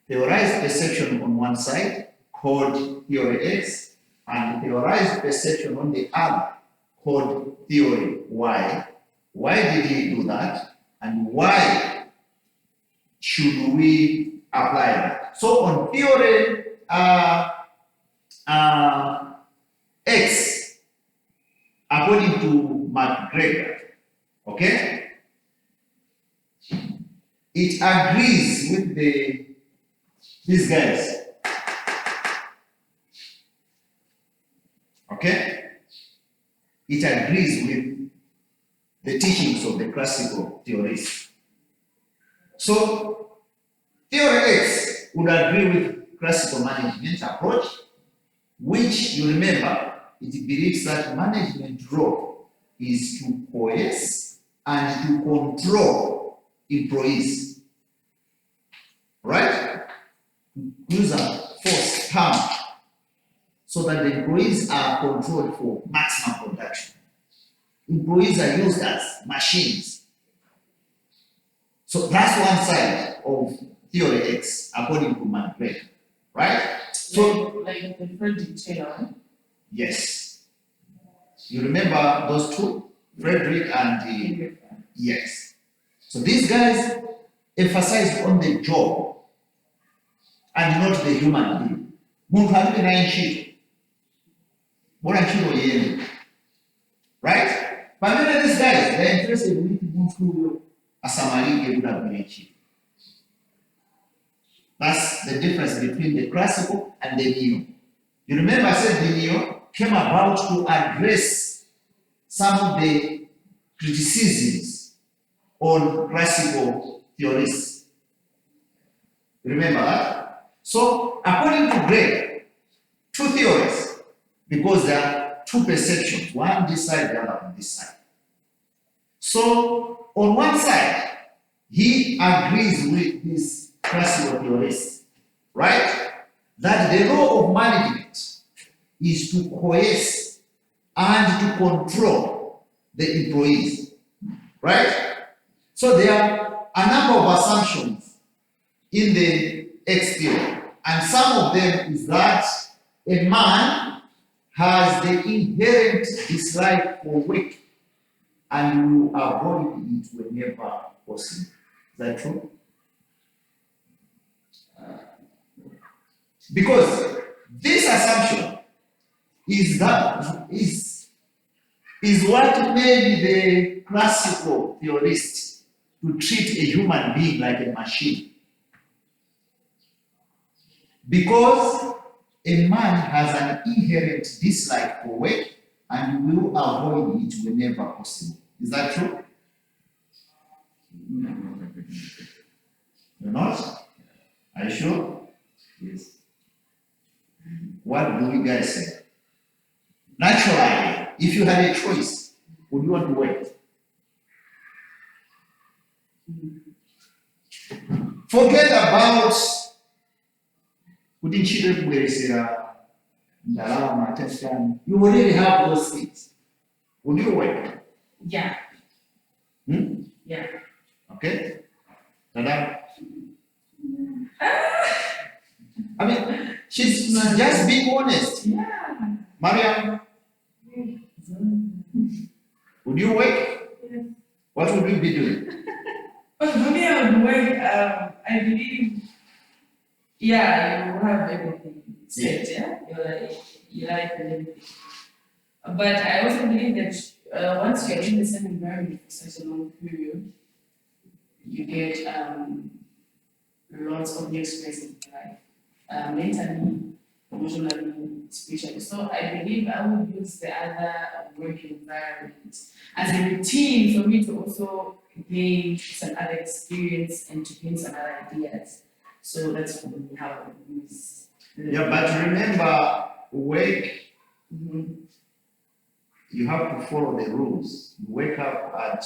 theorized perception on one side called theory X and theorized perception on the other called theory Y. Why did he do that? And why should we apply that? So on theory X, according to McGregor, okay, it agrees with these guys. Okay? It agrees with the teachings of the classical theorists. So, theory X would agree with classical management approach, which you remember, it believes that management role is to coerce and to control employees. Right? Use a force term so that the employees are controlled for maximum production. Employees are used as machines. So that's one side of theory X, according to McGregor, right? So, like the Frederick Taylor. Yes. You remember those two, Frederick and the yes. So these guys emphasize on the job and not the human being. Muntu alibe na nchito. Bora nchito yenu. Right? But many of these guys, they're interested with muntu asamalike kuda nchito. That's the difference between the classical and the neo. You remember I said the neo came about to address some of the criticisms on classical theorists. Remember that? So, according to Gray, two theories, because there are two perceptions, one this side, the other on this side. So, on one side, he agrees with these classical theorists, right? That the role of management is to coerce and to control the employees, right? So there are a number of assumptions in the X theory, and some of them is that a man has the inherent dislike for work and will avoid it whenever possible. Is that true? Because this assumption is what made the classical theorists to treat a human being like a machine. Because a man has an inherent dislike for work and will avoid it whenever possible. Is that true? You're not? Are you sure? Yes. What do you guys say? Naturally, if you had a choice, would you want to work? Forget about putting children where attention. You already have those things. Would you work? Yeah. Hmm? Yeah. Okay? Tada. I mean, she's just being honest. Yeah. Mariam, would you work? Yes. What would you be doing? But for me, I would work, I believe, yeah, you have everything set, yeah? Your life and everything. But I also believe that once you're in the same environment for such a long period, you get lots of new experiences in life, mentally, emotionally, spiritually. So I believe I would use the other work environment as a routine for me to also gain some other experience and to gain some other ideas. So that's for me how I would use. Yeah, but remember, work, Mhm. you have to follow the rules. You wake up at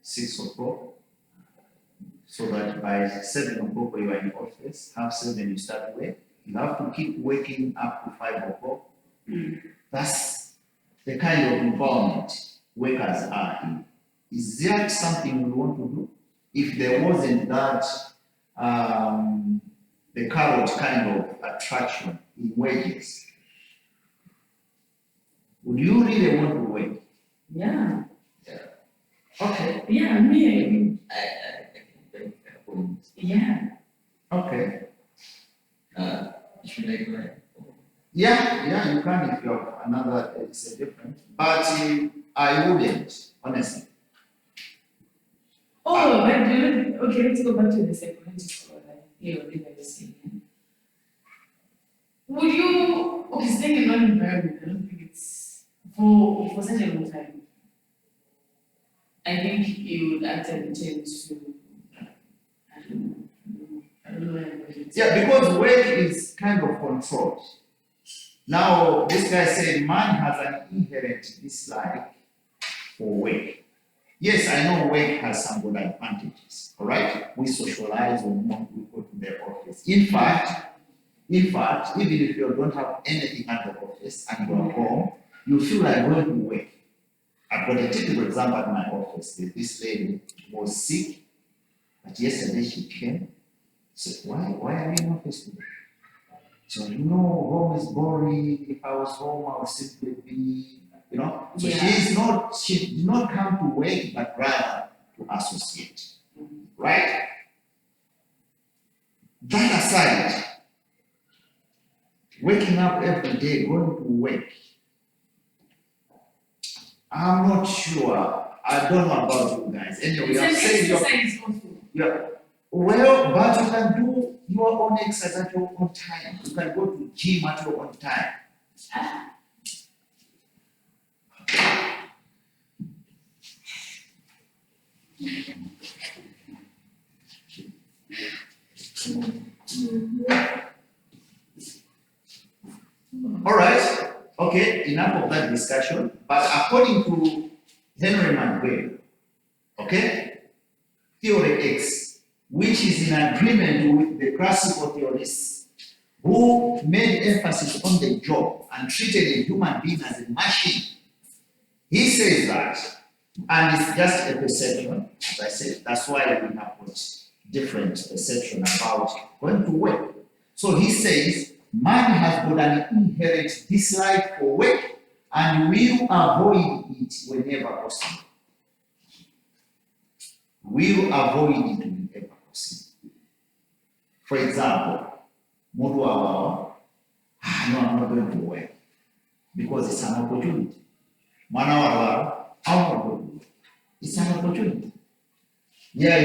6 o'clock, so that by 7 o'clock you are in office, half 7 you start work. You have to keep waking up to 5 o'clock. That's the kind of environment workers are in. Is that something we want to do? If there wasn't that, the carrot kind of attraction in wages, would you really want to work? Yeah. Okay, Yeah, me. I can take that home. Yeah. okay. Should I go ahead? Yeah, you can if you have another, it's a different, but I wouldn't, honestly. Oh, but okay, let's go back to the psychological thing I was saying. Would you, okay, staying in one environment, I don't think it's for such a long time. I think you would actually tend to, I don't know what it is. Yeah, because work is kind of controlled. Now, this guy said man has an inherent dislike for work. Yes, I know work has some good advantages, all right? We socialize when we go to the office. In fact, even if you don't have anything at the office and you are home, you feel like going to work. I've got a typical example at my office. This lady was sick, but yesterday she came. Said, why are you in office today? So, home is boring. If I was home, I would simply be, So Yeah. she did not come to work, but rather to associate. Right? That aside, waking up every day, going to work, I'm not sure. I don't know about you guys. Anyway, It's I've an said exercise also. yeah. Well, but you can do your own exercise at your own time. You can go to gym at your own time. All right. Okay, enough of that discussion. But according to Henry Manuel, okay, theory X, which is in agreement with the classical theorists who made emphasis on the job and treated a human being as a machine. He says that, and it's just a perception, as I said, that's why we have got different perception about going to work. So he says man has got an inherent dislike for work and will avoid it whenever possible. Will avoid it whenever possible. For example, no, I'm not going to work because it's an opportunity. It's an opportunity. Yeah,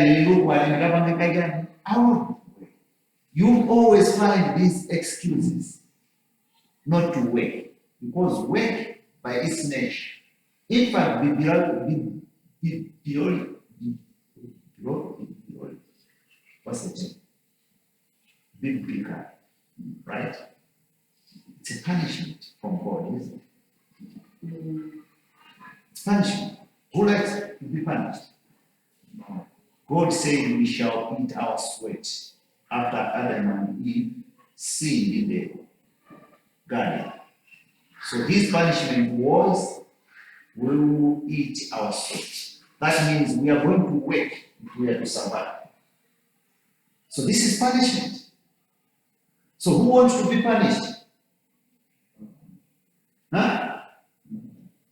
you always find these excuses not to work, because work by its nature, in fact, what's the term? Biblical, right? It's a punishment from God, isn't it? It's punishment. Who likes to be punished? No. God said we shall eat our sweat after Adam and Eve sinned in the garden. So his punishment was we will eat our sweat. That means we are going to work if we are to survive. So this is punishment. So who wants to be punished? Huh?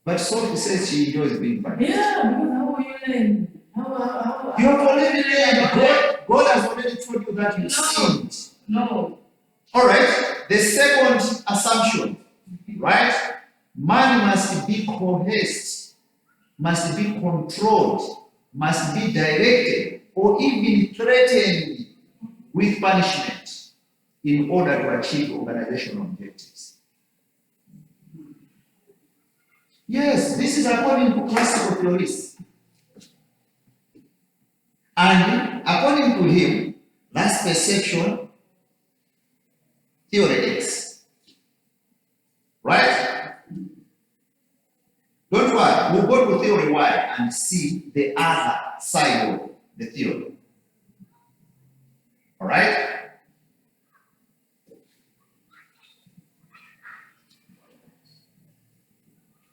But Sophie says she enjoys being punished. Yeah, because how will you learn? How? You have already learned. God has already told you that you sinned. No. All right. The second assumption, right? Man must be coerced, must be controlled, must be directed, or even threatened with punishment in order to achieve organizational objectives. Yes, this is according to classical theorists. And according to him, that's perception theory X. Right? Don't worry, we'll go to theory Y and see the other side of the theory. All right?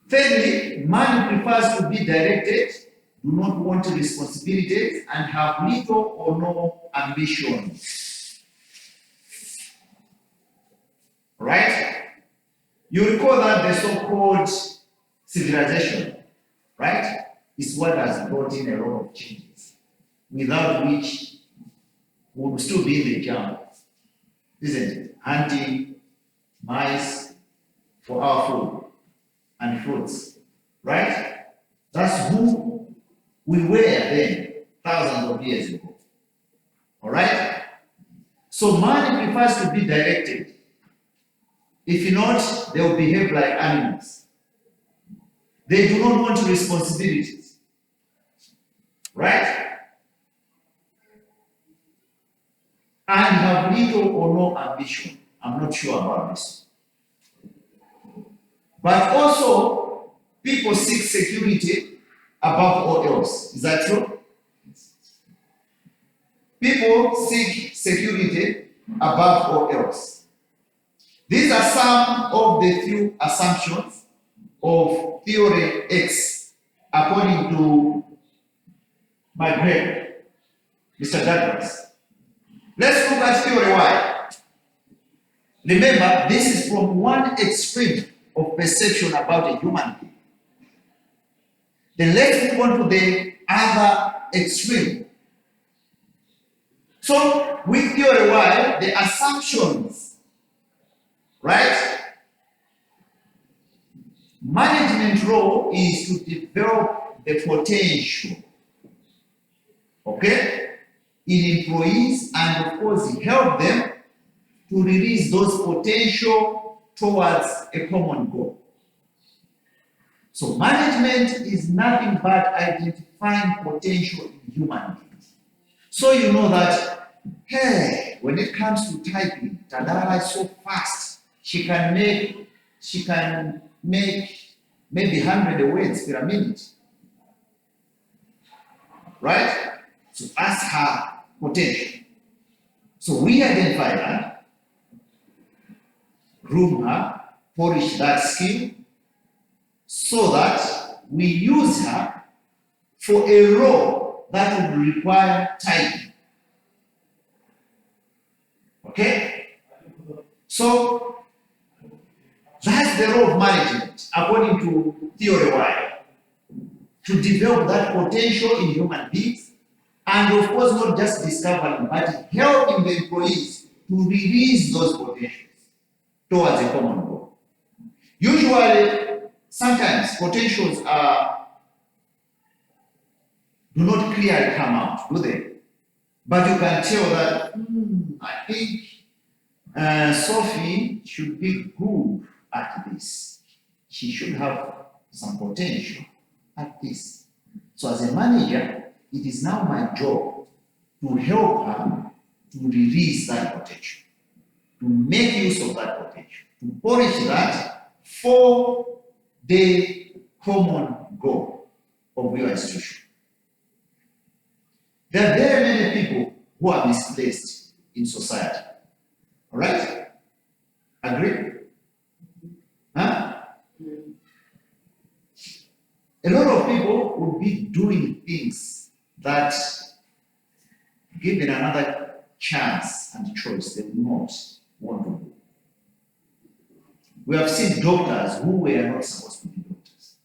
Thirdly, man prefers to be directed, do not want responsibilities, and have little or no ambition. Right? You recall that the so-called civilization, right, is what has brought in a lot of changes, without which we would still be in the jungle, isn't it? Hunting mice for our food and fruits, right? That's who we were then, thousands of years ago. All right? So man prefers to be directed. If not, they will behave like animals. They do not want responsibilities. Right? And have little or no ambition. I'm not sure about this. But also, people seek security above all else. Is that true? People seek security above all else. These are some of the few assumptions of theory X, according to my friend, Mr. Douglas. Let's look at theory Y. Remember, this is from one extreme of perception about a human being. Then let's move on to the other extreme. So, with theory Y, the assumptions, right? Management role is to develop the potential, okay, in employees, and of course help them to release those potential towards a common goal. So management is nothing but identifying potential in human beings. So you know that, hey, when it comes to typing, Tadala is so fast, she can make maybe 100 words per minute. Right? So that's her potential. So we identify that, groom her, polish that skill, so that we use her for a role that would require typing. Okay? So that's the role of management, according to theory Y, to develop that potential in human beings, and of course not just discovering, but helping the employees to release those potentials towards a common goal. Usually, sometimes potentials do not clearly come out, do they? But you can tell that, I think Sophie should be good at this. She should have some potential at this. So as a manager, it is now my job to help her to release that potential, to make use of that potential, to polish that for the common goal of your institution. There are very many people who are misplaced in society. All right? Agree? Huh? A lot of people would be doing things that, given another chance and choice, they would not want to do. We have seen doctors who were not supposed to be doctors.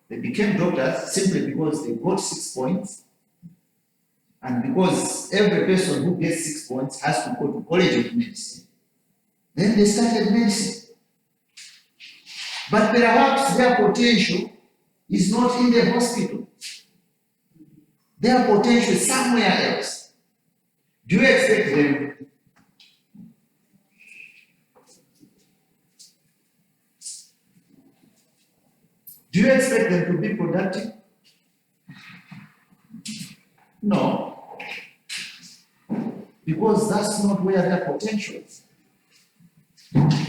They became doctors simply because they got 6 points, and because every person who gets 6 points has to go to college of medicine. Then they started medicine. But perhaps their potential is not in the hospital. Their potential is somewhere else. Do you expect them to be productive? No. Because that's not where their potential is.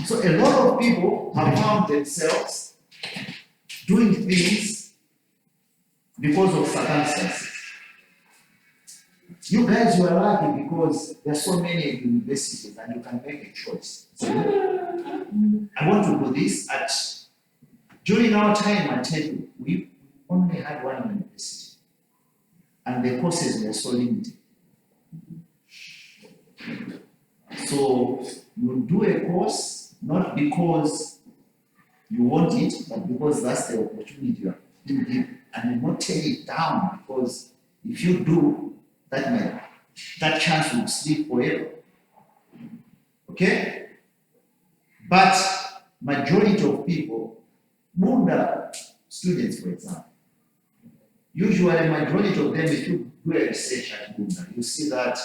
So a lot of people have found themselves doing things because of circumstances. You guys were lucky because there are so many universities and you can make a choice. So, I want to do this during our time at TEDU, we only had one university and the courses were so limited. So you do a course not because you want it, but because that's the opportunity you are given, and you not take it down, because if you do, that chance will sleep forever. Okay? But majority of people, Munda students, for example, usually majority of them, if you do a research at Munda, you see that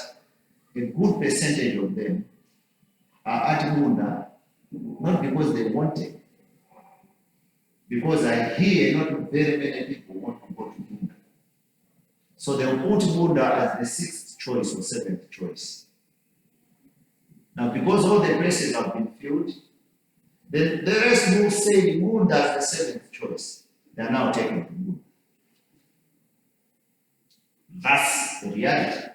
a good percentage of them are at Munda not because they want it, because I hear not very many people want to go to Munda. So they'll put Munda as the 6th choice or 7th choice. Now, because all the places have been filled, the rest will say Munda as the 7th choice. They are now taking to Munda. That's the reality.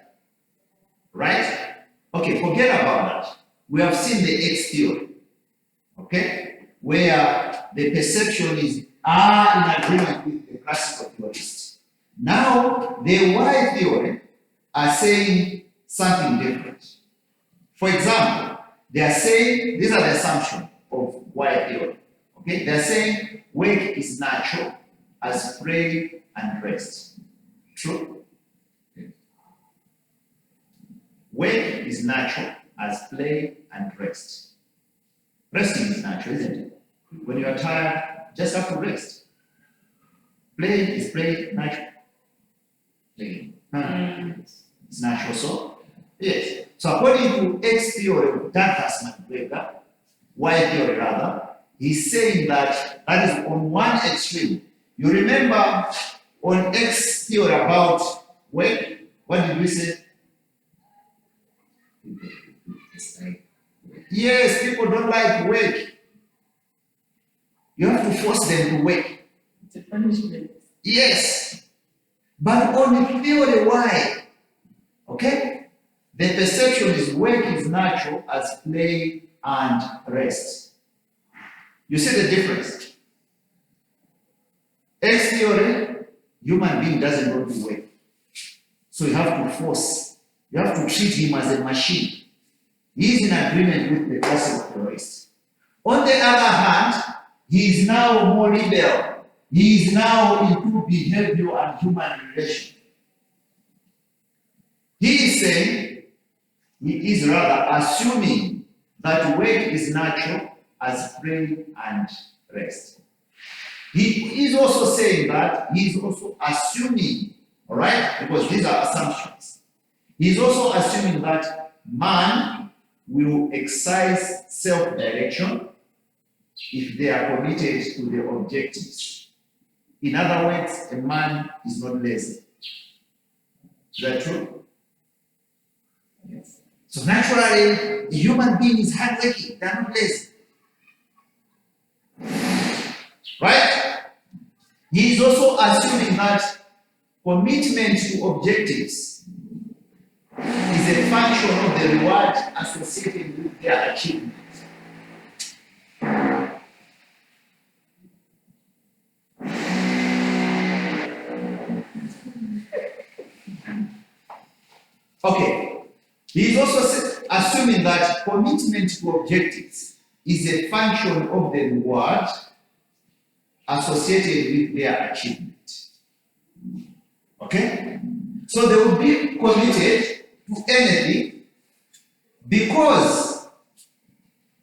Right? Okay, forget about that. We have seen the X theory, okay, where the perception is in agreement with the classical theorists. Now, the Y theory are saying something different. For example, they are saying, these are the assumptions of Y theory, okay? They are saying work is natural as play and rest. True? Work is natural as play and rest. Resting is natural, isn't it? When you are tired, just have to rest. Play is play natural. Play. It's natural, so? Yes. So according to X theory of Douglas McGregor, Y theory rather, he's saying that is on one extreme. You remember on X theory about work, what did we say? Yes, people don't like work. You have to force them to work. It's a punishment. Yes. But on the theory Y, okay, the perception is work is natural as play and rest. You see the difference? X theory, human being doesn't want to work. So you have to force. You have to treat him as a machine. He is in agreement with the classical theorist. On the other hand, he is now more liberal. He is now into behavior and human relation. He is saying, he is rather assuming that work is natural as play and rest. He is also saying that he is also assuming, all right, because these are assumptions. He is also assuming that man will exercise self-direction if they are committed to the objectives. In other words, a man is not lazy. Is that true? Yes. So naturally, the human being is hardworking, they are not lazy. Right? He is also assuming that commitment to objectives is a function of the reward associated with their achievement. Okay. He is also assuming that commitment to objectives is a function of the reward associated with their achievement. Okay? So they will be committed to anything because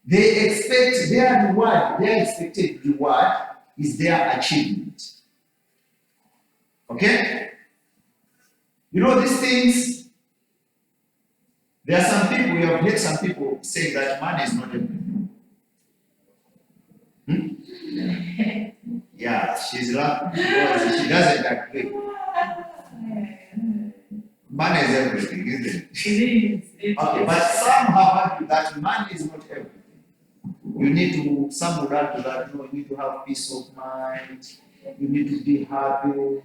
they expect their reward, their expected reward is their achievement. Okay? You know these things, there are some people, we have heard some people say that money is not everything. Yeah, she's laughing because she doesn't agree. Money is everything, isn't it? It is. Okay, but some have argued that money is not everything. You need to, some would argue that no, you need to have peace of mind, you need to be happy,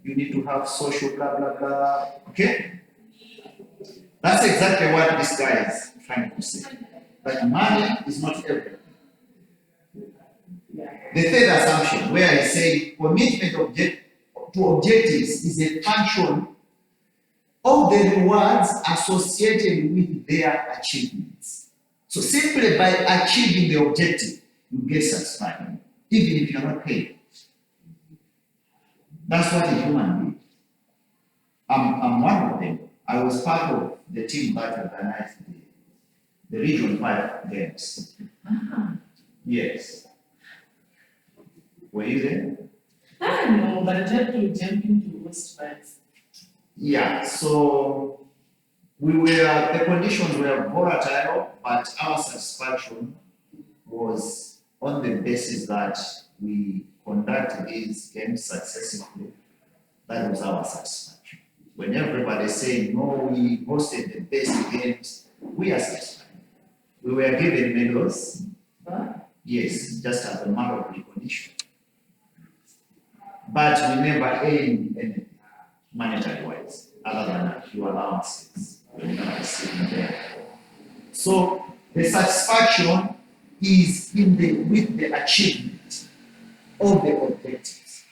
you need to have social blah blah blah. Okay? That's exactly what this guy is trying to say. That money is not everything. The third assumption, where he said commitment to objectives is a function of the rewards associated with their achievements. So simply by achieving the objective, you get satisfied, even if you're not paid. That's what a human being. I'm one of them. I was part of the team that organized the Region 5 Games. Yes. Were you there? No, but I tried to jump into West Vibes. Yeah, so the conditions were volatile, but our satisfaction was on the basis that we conducted these games successfully. That was our satisfaction. When everybody said, no, we hosted the best games, we are satisfied. We were given medals. What? Yes, just as a matter of recognition. But we never aimed anything monetary wise, other than a few allowances. We never received there. So the satisfaction is with the achievement of the objectives.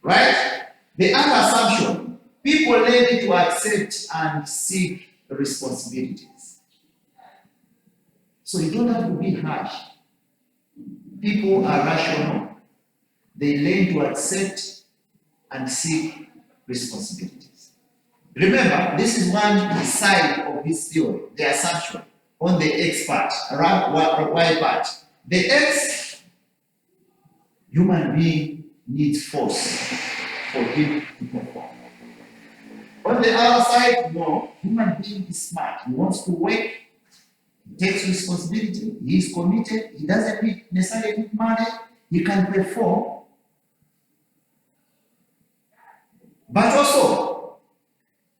Right? The other assumption, people learn to accept and seek responsibilities. So you don't have to be harsh. People are rational. They learn to accept and seek responsibilities. Remember, this is one side of this theory, the assumption on the X part, around Y part. The X, human being needs force for him to perform. On the other side, no, human being is smart. He wants to work, he takes responsibility, he is committed, he doesn't necessarily need money, he can perform. But also,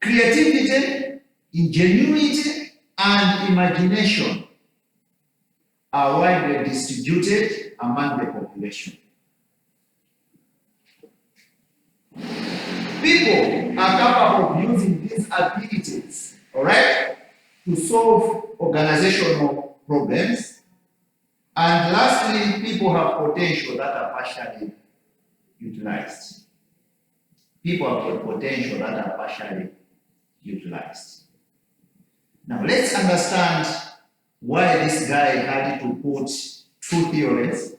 creativity, ingenuity, and imagination are widely distributed among the population. People are capable of using these abilities, all right, to solve organizational problems. And lastly, people have potential that are partially utilized. People have potential that are partially utilized. Now let's understand why this guy had to put two theorems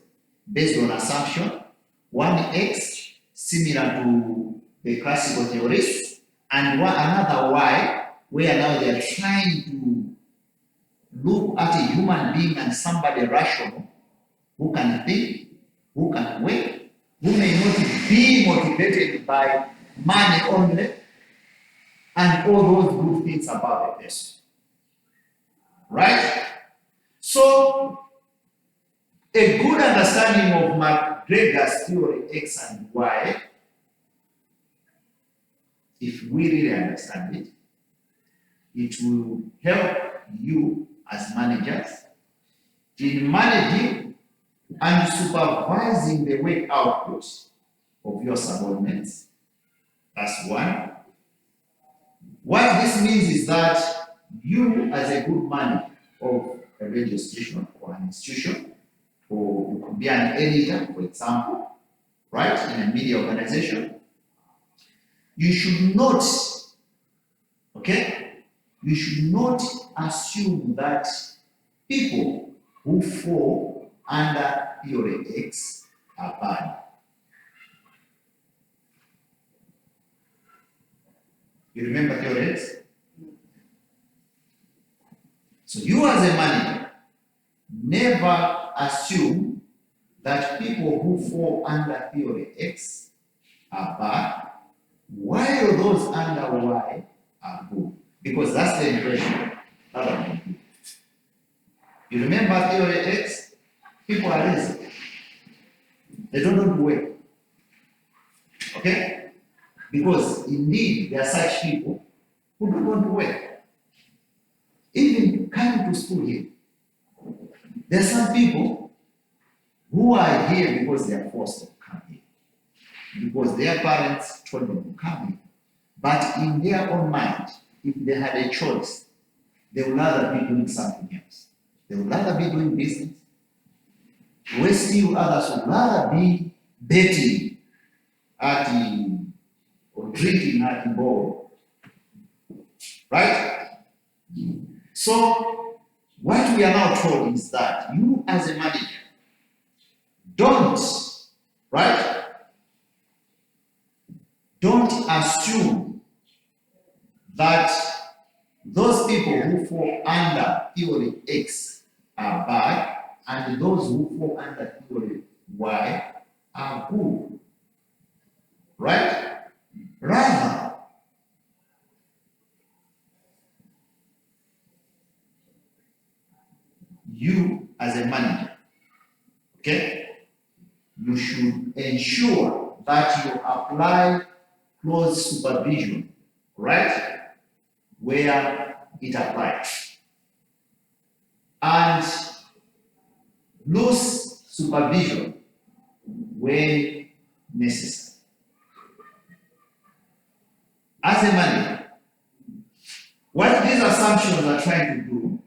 based on assumption, one X similar to the classical theorists, and another Y, where now they are trying to look at a human being and somebody rational who can think, who can work, who may not be motivated by money only, and all those good things about a person. Right? So, a good understanding of McGregor's theory X and Y, if we really understand it, it will help you as managers in managing and supervising the work output of your subordinates. That's one. What this means is that you, as a good manager of a radio station or an institution, or you could be an editor, for example, right, in a media organization, you should not, okay, you should not assume that people who fall under theory X are bad. You remember theory X? So you as a manager, never assume that people who fall under theory X are bad, while those under Y are good. Because that's the impression that I'm giving. You remember theory X? People are lazy. They don't want to work. Okay? Because indeed there are such people who don't want to work. Even coming to school here, there are some people who are here because they are forced to come here. Because their parents told them to come here. But in their own mind, if they had a choice, they would rather be doing something else. They would rather be doing business. Where still others would rather be betting at the, or drinking at the bar. Right? So, what we are now told is that you as a manager, don't, right? Don't assume that those people who fall under theory X are bad and those who fall under theory Y are good. Right? Rather, you as a manager, okay, you should ensure that you apply close supervision, right, where it applies, and loose supervision when necessary. As a manager, what these assumptions are trying to do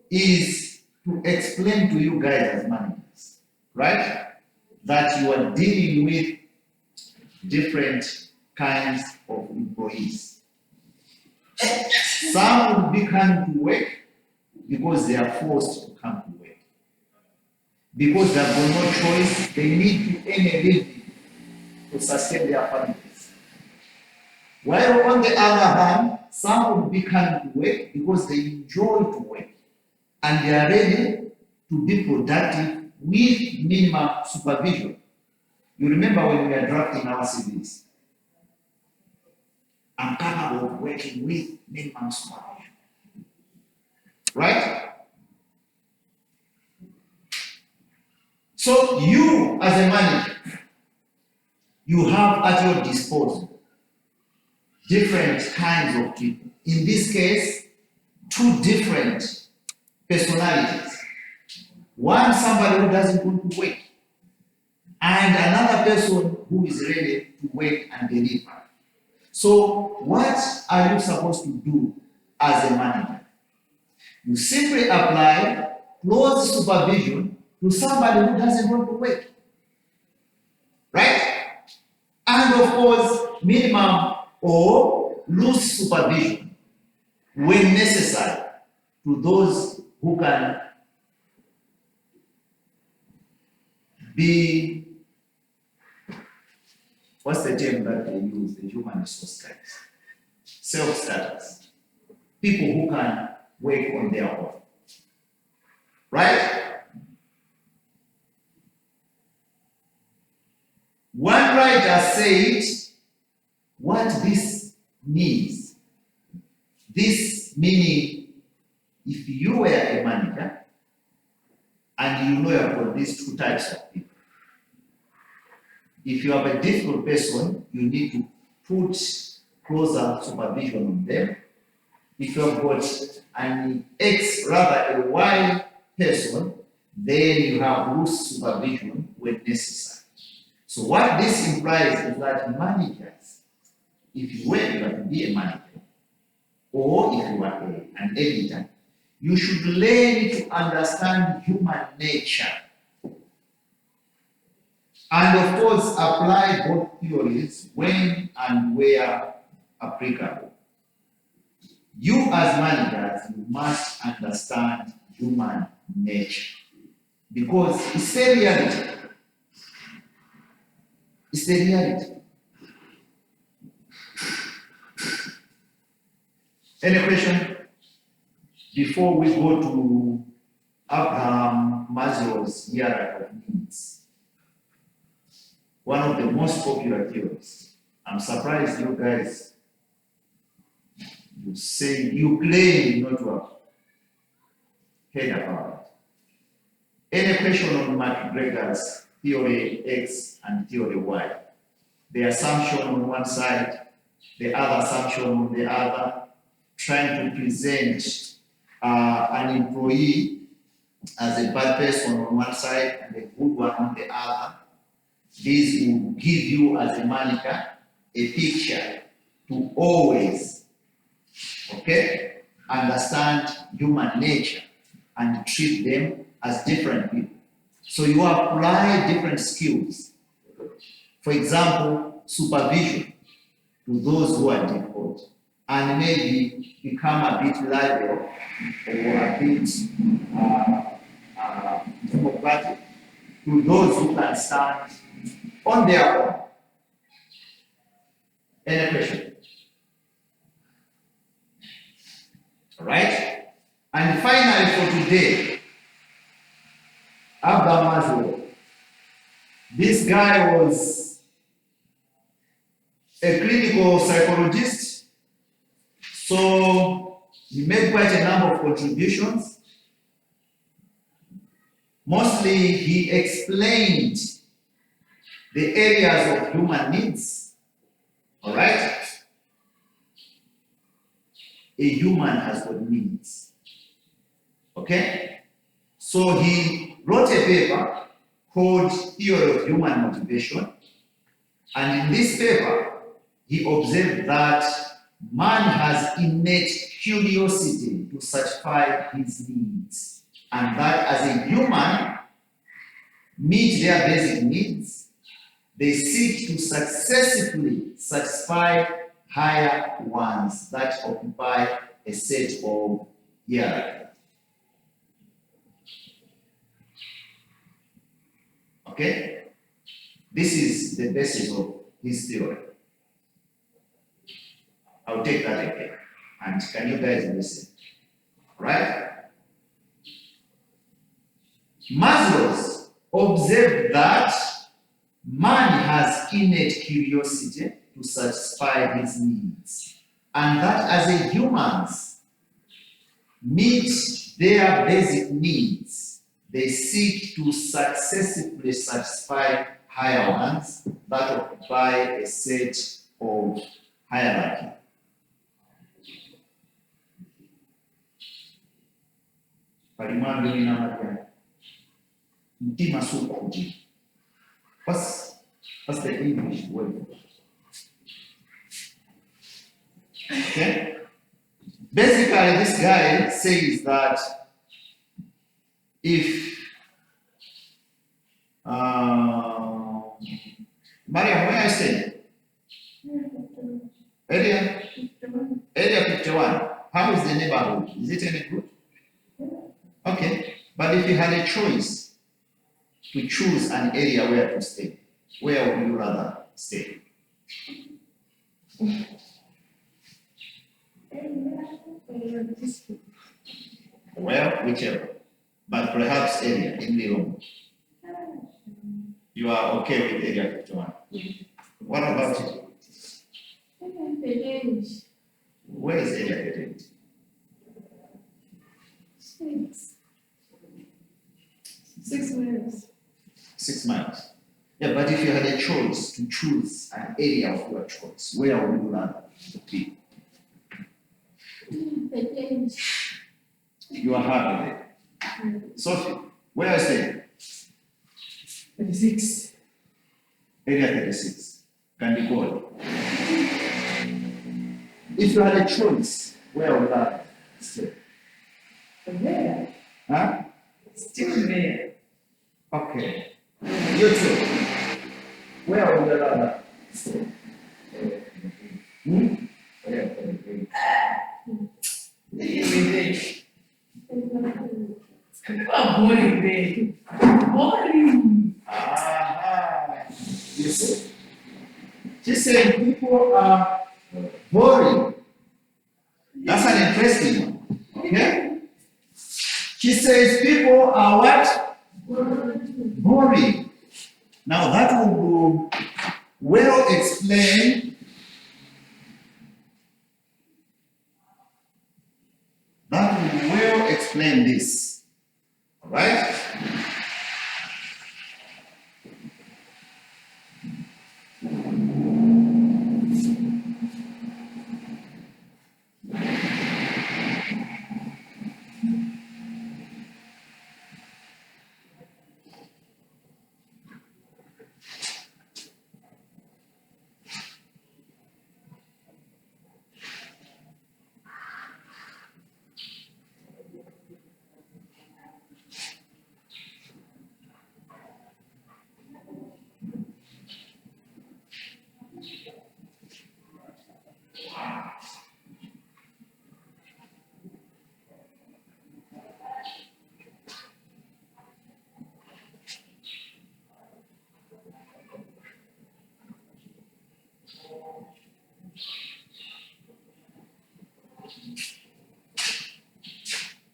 is to explain to you guys as managers, right, that you are dealing with different kinds of employees. Some will be coming to work because they are forced to come to work. Because they have got no choice, they need to earn a living to sustain their families. While on the other hand, some will be coming to work because they enjoy to work and they are ready to be productive with minimum supervision. You remember when we are drafting our CVs? I'm capable of working with minimum supervision. Right? So you as a manager, you have at your disposal different kinds of people. In this case, two different personalities. One, somebody who doesn't want to work, and another person who is ready to work and deliver. So what are you supposed to do as a manager? You simply apply close supervision to somebody who doesn't want to work. Right? And of course, minimum or loose supervision when necessary to those who can be, what's the term that they use, the human resource types? Self-starters. People who can work on their own. Right? One writer said, what this means, this meaning, if you were a manager and you know you have got these two types of people, if you have a difficult person, you need to put closer supervision on them. If you have got an X, rather a Y person, then you have loose supervision when necessary. So what this implies is that managers, if you were to be a manager, or if you are an editor, you should learn to understand human nature. And of course, apply both theories when and where applicable. You as managers, you must understand human nature because it's a reality. It's the reality. Any question before we go to Abraham Maslow's hierarchy of needs? One of the most popular theories. I'm surprised you guys, you claim not to have heard about it. Any question on McGregor's theory X and theory Y? The assumption on one side, the other assumption on the other, trying to present an employee as a bad person on one side and a good one on the other. This will give you as a manager a picture to always, understand human nature and treat them as different people. So you apply different skills. For example, supervision to those who are difficult and maybe become a bit liable or a bit democratic to those who can stand on their own. Any question? All right? And finally for today, Abraham Maslow. This guy was a clinical psychologist, so he made quite a number of contributions. Mostly he explained the areas of human needs. All right? A human has got needs. Okay? So he wrote a paper called Theory of Human Motivation. And in this paper, he observed that man has innate curiosity to satisfy his needs. And that as a human meet their basic needs, they seek to successively satisfy higher ones that occupy a set of hierarchy. Okay? This is the basis of his theory. I'll take that again. And can you guys listen? Right? Maslow observed that man has innate curiosity to satisfy his needs, and that as a humans meet their basic needs, they seek to successively satisfy higher ones that occupy a set of hierarchy. What's the English word? Okay? Basically, this guy says that if Mariam, where are you staying? Area 51. How is the neighborhood? Is it any good? Okay, but if you had a choice to choose an area where to stay, where would you rather stay? Well, whichever, but perhaps area in Lyon. You are okay with area 51? What about it? Where is area 38? 6 minutes. 6 miles. Yeah, but if you had a choice to choose an area of your choice, where would you rather be? You are happy there. Sophie, where is it? 36. Area 36. Can be called. If you had a choice, where would you rather stay? There. Huh? Still there. Okay. You too. Where would you rather stay? Hmm? People are boring there. Boring. Ah, you see? She said people are boring. That's an interesting one. Okay? She says people are what? Boring. Now that will well explain. That will well explain this. All right?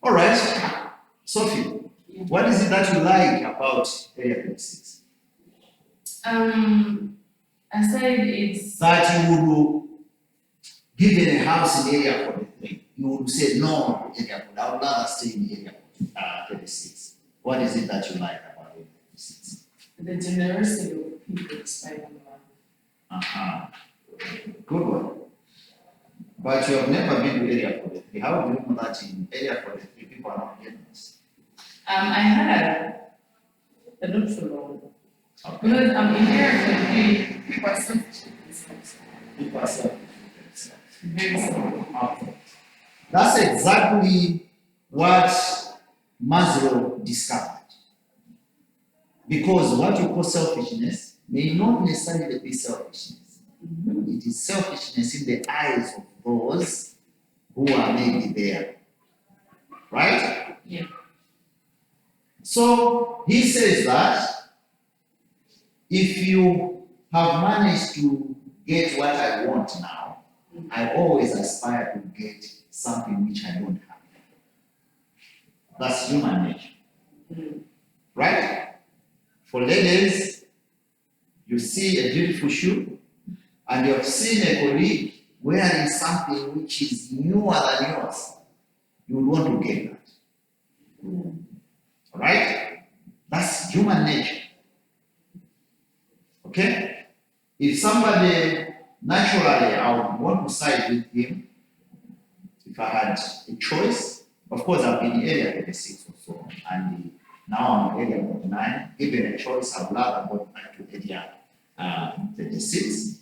All right. Sophie, what is it that you like about Area 36? I said it's That you would, given a house in Area 43, you would say no to Area 43. I would rather stay in Area 36. What is it that you like about Area 36? the generosity of people despite number. Uh-huh. Good one. But you have never been to Area 43. How do you know that in Area 43 people are not generous? I had a not so long. Okay. Because I'm in here for people are selfish. People are selfish. Very selfish. Okay. That's exactly what Maslow discovered. Because what you call selfishness may not necessarily be selfishness. It is selfishness in the eyes of those who are maybe there. Right? Yeah. So he says that if you have managed to get what I want now, I always aspire to get something which I don't have. That's human nature. Right? For ladies, you see a beautiful shoe and you have seen a colleague wearing something which is newer than yours. You will want to get that. Right? That's human nature. Okay? If somebody naturally I would want to side with him, if I had a choice, of course I've been in area 36 or so, and now I'm in area 49. Given a choice, I would rather go back to area 36.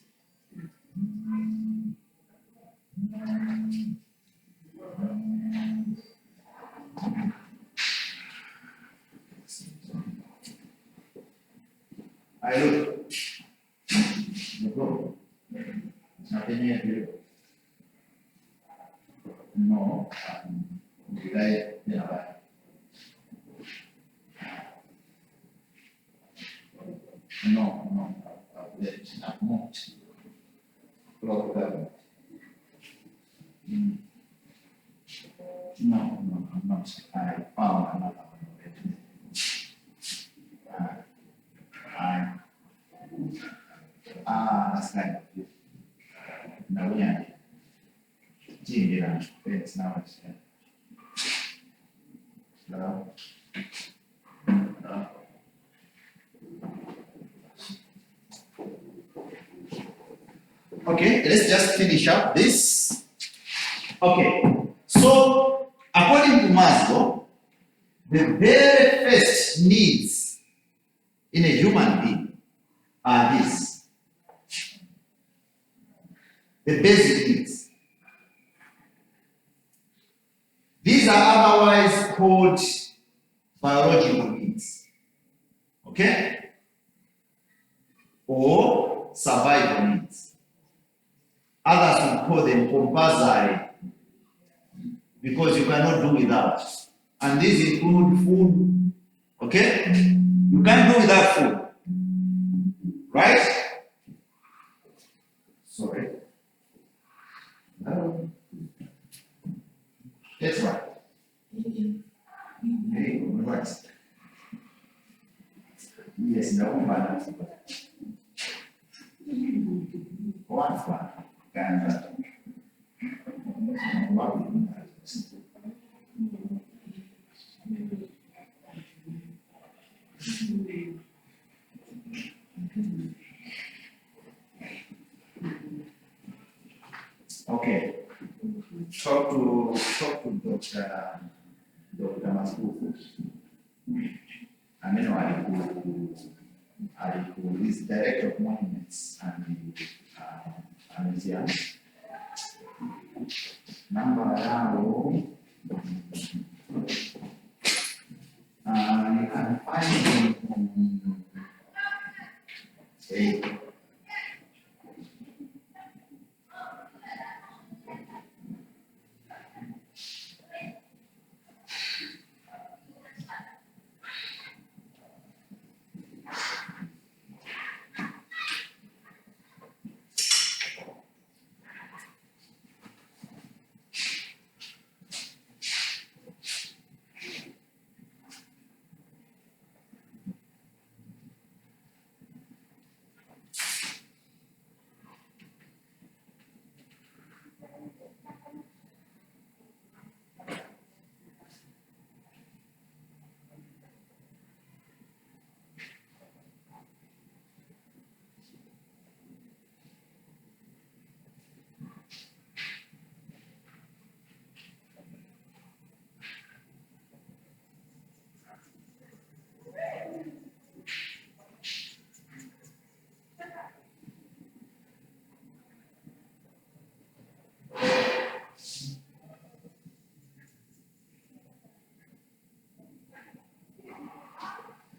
I look. No. Nothing here. No. Did I? Yeah. No, I've moved. Local government. No, I'm not. I found another one already. That's kind of it. Now, yeah. It's now it's no. Okay, let's just finish up this. Okay, so according to Maslow, the very first needs in a human being are these. The basic needs. These are otherwise called biological needs. Okay? Or survival needs. Others will call them compulsory because you cannot do without. And these include food. Okay? You can't do without food. Right? Sorry. No. That's right. Okay, right. Yes, no, but one. Okay. Talk to Dr. Masbuku. I mean, I is director of monuments and museums. Number yao, you can find him on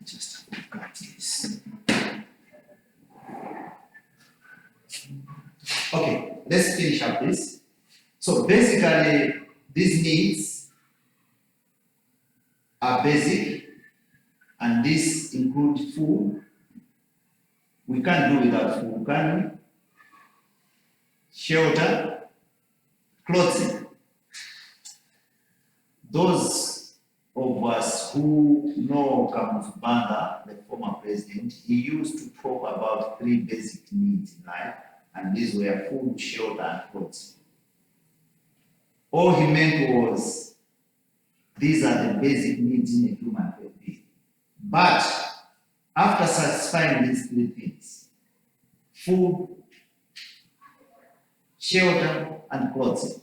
just look at this. Okay, let's finish up this. So basically, these needs are basic, and this includes food. We can't do without food, can we? Shelter, clothing. Those of us who know Kamuzu Banda, the former president, he used to talk about 3 basic needs in life, and these were food, shelter, and clothes. All he meant was these are the basic needs in a human being. But after satisfying these 3 things, food, shelter, and clothing,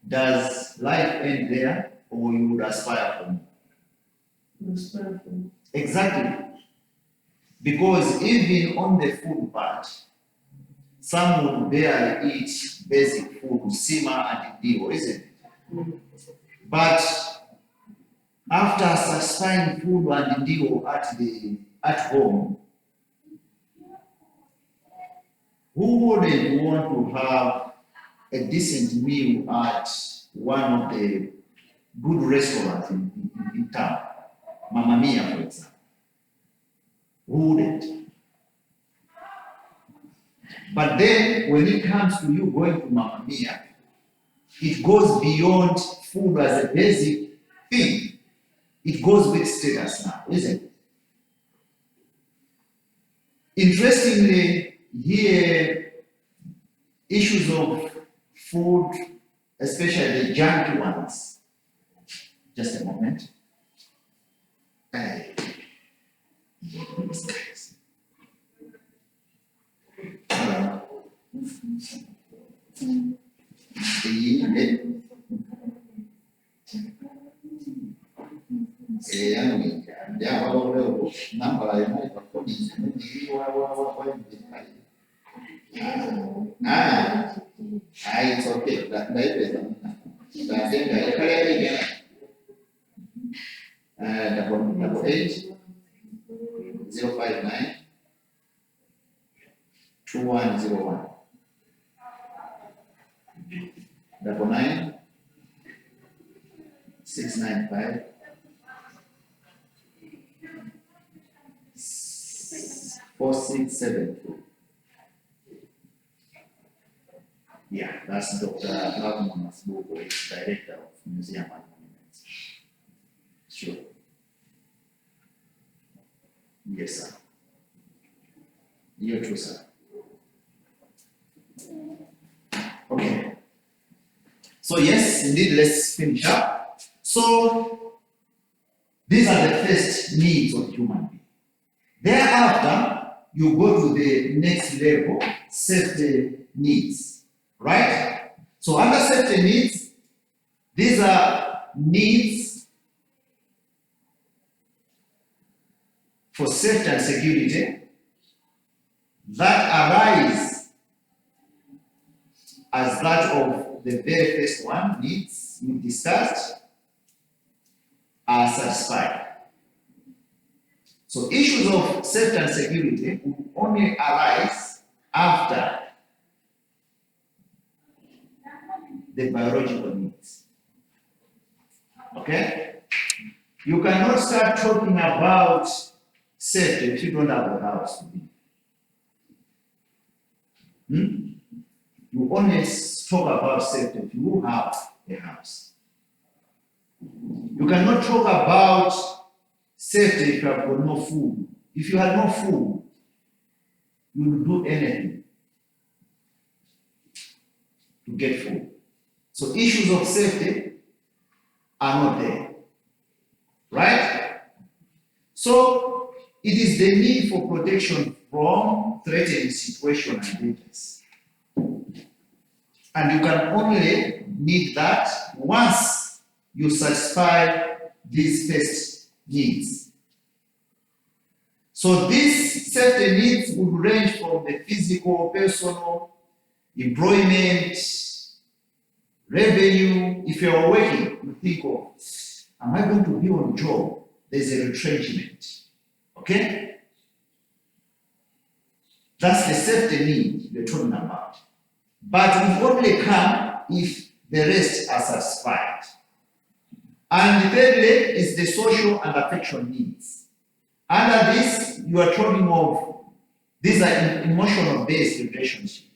does life end there, or you would aspire for more? Exactly. Because even on the food part, some would barely eat basic food, sima and dio, isn't it? But after satisfying food and dio at home, who wouldn't want to have a decent meal at one of the good restaurants in town? Mamma Mia, for example. Who wouldn't? But then when it comes to you going to Mamma Mia, it goes beyond food as a basic thing. It goes with status now, isn't it? Interestingly, here, issues of food, especially the junky ones. Just a moment. It's okay. That is double 8 059 2101 99 695 4672. Yeah, that's Dr. Ravman Masbuko, is director of Museum and Monuments. Sure. Yes, sir. You too, sir. Okay. So yes, indeed, let's finish up. So these are the first needs of human being. Thereafter, you go to the next level, safety needs, right? So under safety needs, these are needs for safety and security that arise as that of the very first one, needs we discussed, are satisfied. So issues of safety and security will only arise after the biological needs. Okay? You cannot start talking about safety if you don't have a house to live. You only talk about safety if you have a house. You cannot talk about safety if you have got no food. If you had no food, you will do anything to get food. So issues of safety are not there, right? So it is the need for protection from threatening situations and dangers. And you can only need that once you satisfy these first needs. So these safety needs would range from the physical, personal, employment, revenue. If you are working, you think of, am I going to be on job? There's a retrenchment. Okay? That's the safety need you're talking about. But it will only come if the rest are satisfied. And thirdly is the social and affection needs. Under this, you are talking of, these are emotional based relationships.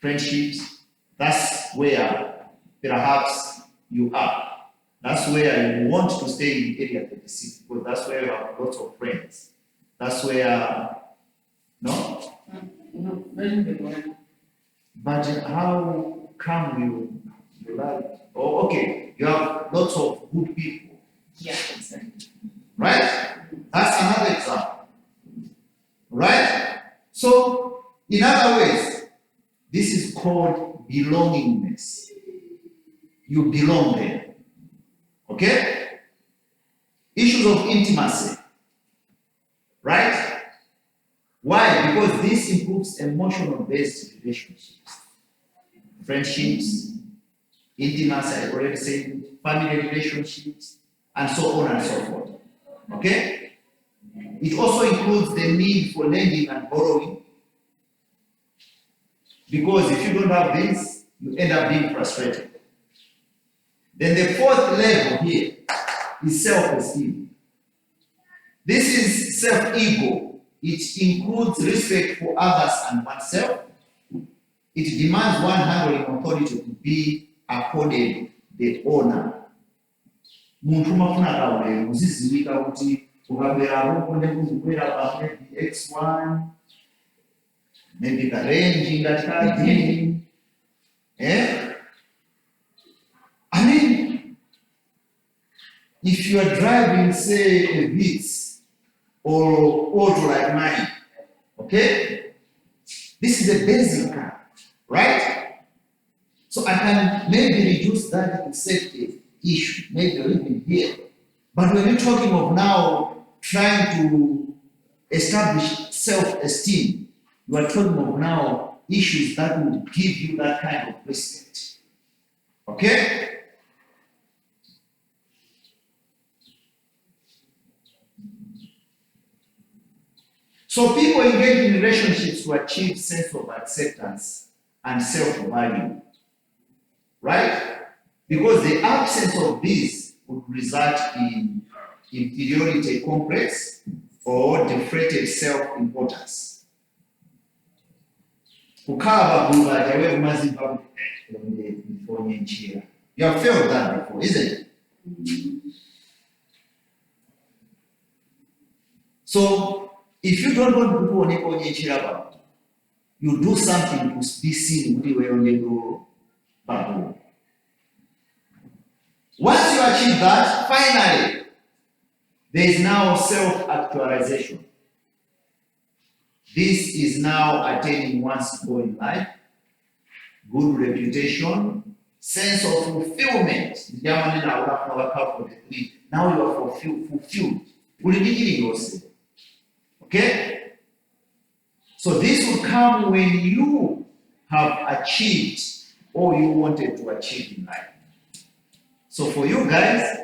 Friendships, that's where perhaps you are. That's where you want to stay in area 36 because that's where you have lots of friends. That's where, no? No, very good one. But how come you like, oh, okay, you have lots of good people, Yeah, exactly. right? That's another example, right? So, in other ways, this is called belongingness. You belong there, okay? Issues of intimacy, right? Why? Because this improves emotional-based relationships, friendships, intimacy, I already said, family relationships, and so on and so forth. Okay? It also includes the need for lending and borrowing, because if you don't have this, you end up being frustrated. Then the fourth level here is self-esteem. This is self-ego. It includes respect for others and oneself. It demands one handling authority to be accorded the honor. Muntu mafuna kaule uziziwika kuti ukabwera apo konde kuzikwera pa maybe X1 maybe ka range ngati kadi I mean, if you are driving, say, a Vitz or auto like mine, okay, this is a basic car, right? So I can maybe reduce that safety issue, maybe even here. But when you're talking of now trying to establish self-esteem, you are talking of now issues that would give you that kind of respect. Okay? So people engage in relationships to achieve sense of acceptance and self-value, right? Because the absence of this would result in inferiority complex or deflated self-importance. You have felt that before, isn't it? So if you don't want people you do something to be seen with the way. Once you achieve that, finally, there is now self-actualization. This is now attaining one's goal in life, good reputation, sense of fulfillment. Now you are fulfilled. Okay? So this will come when you have achieved all you wanted to achieve in life. So for you guys,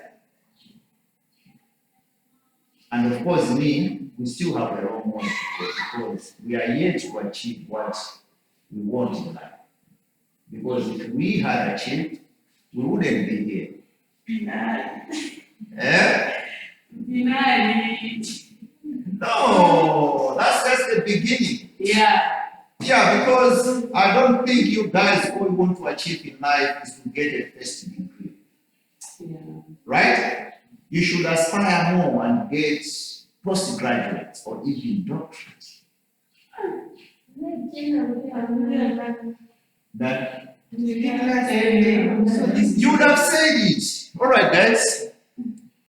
and of course me, we still have a long way to go because we are yet to achieve what we want in life. Because if we had achieved, we wouldn't be here. No, that's just the beginning. Yeah. Yeah, because I don't think you guys all you want to achieve in life is to get a first degree. Yeah. Right? You should aspire more and get postgraduate or even doctorate. That you would have said it. All right, guys.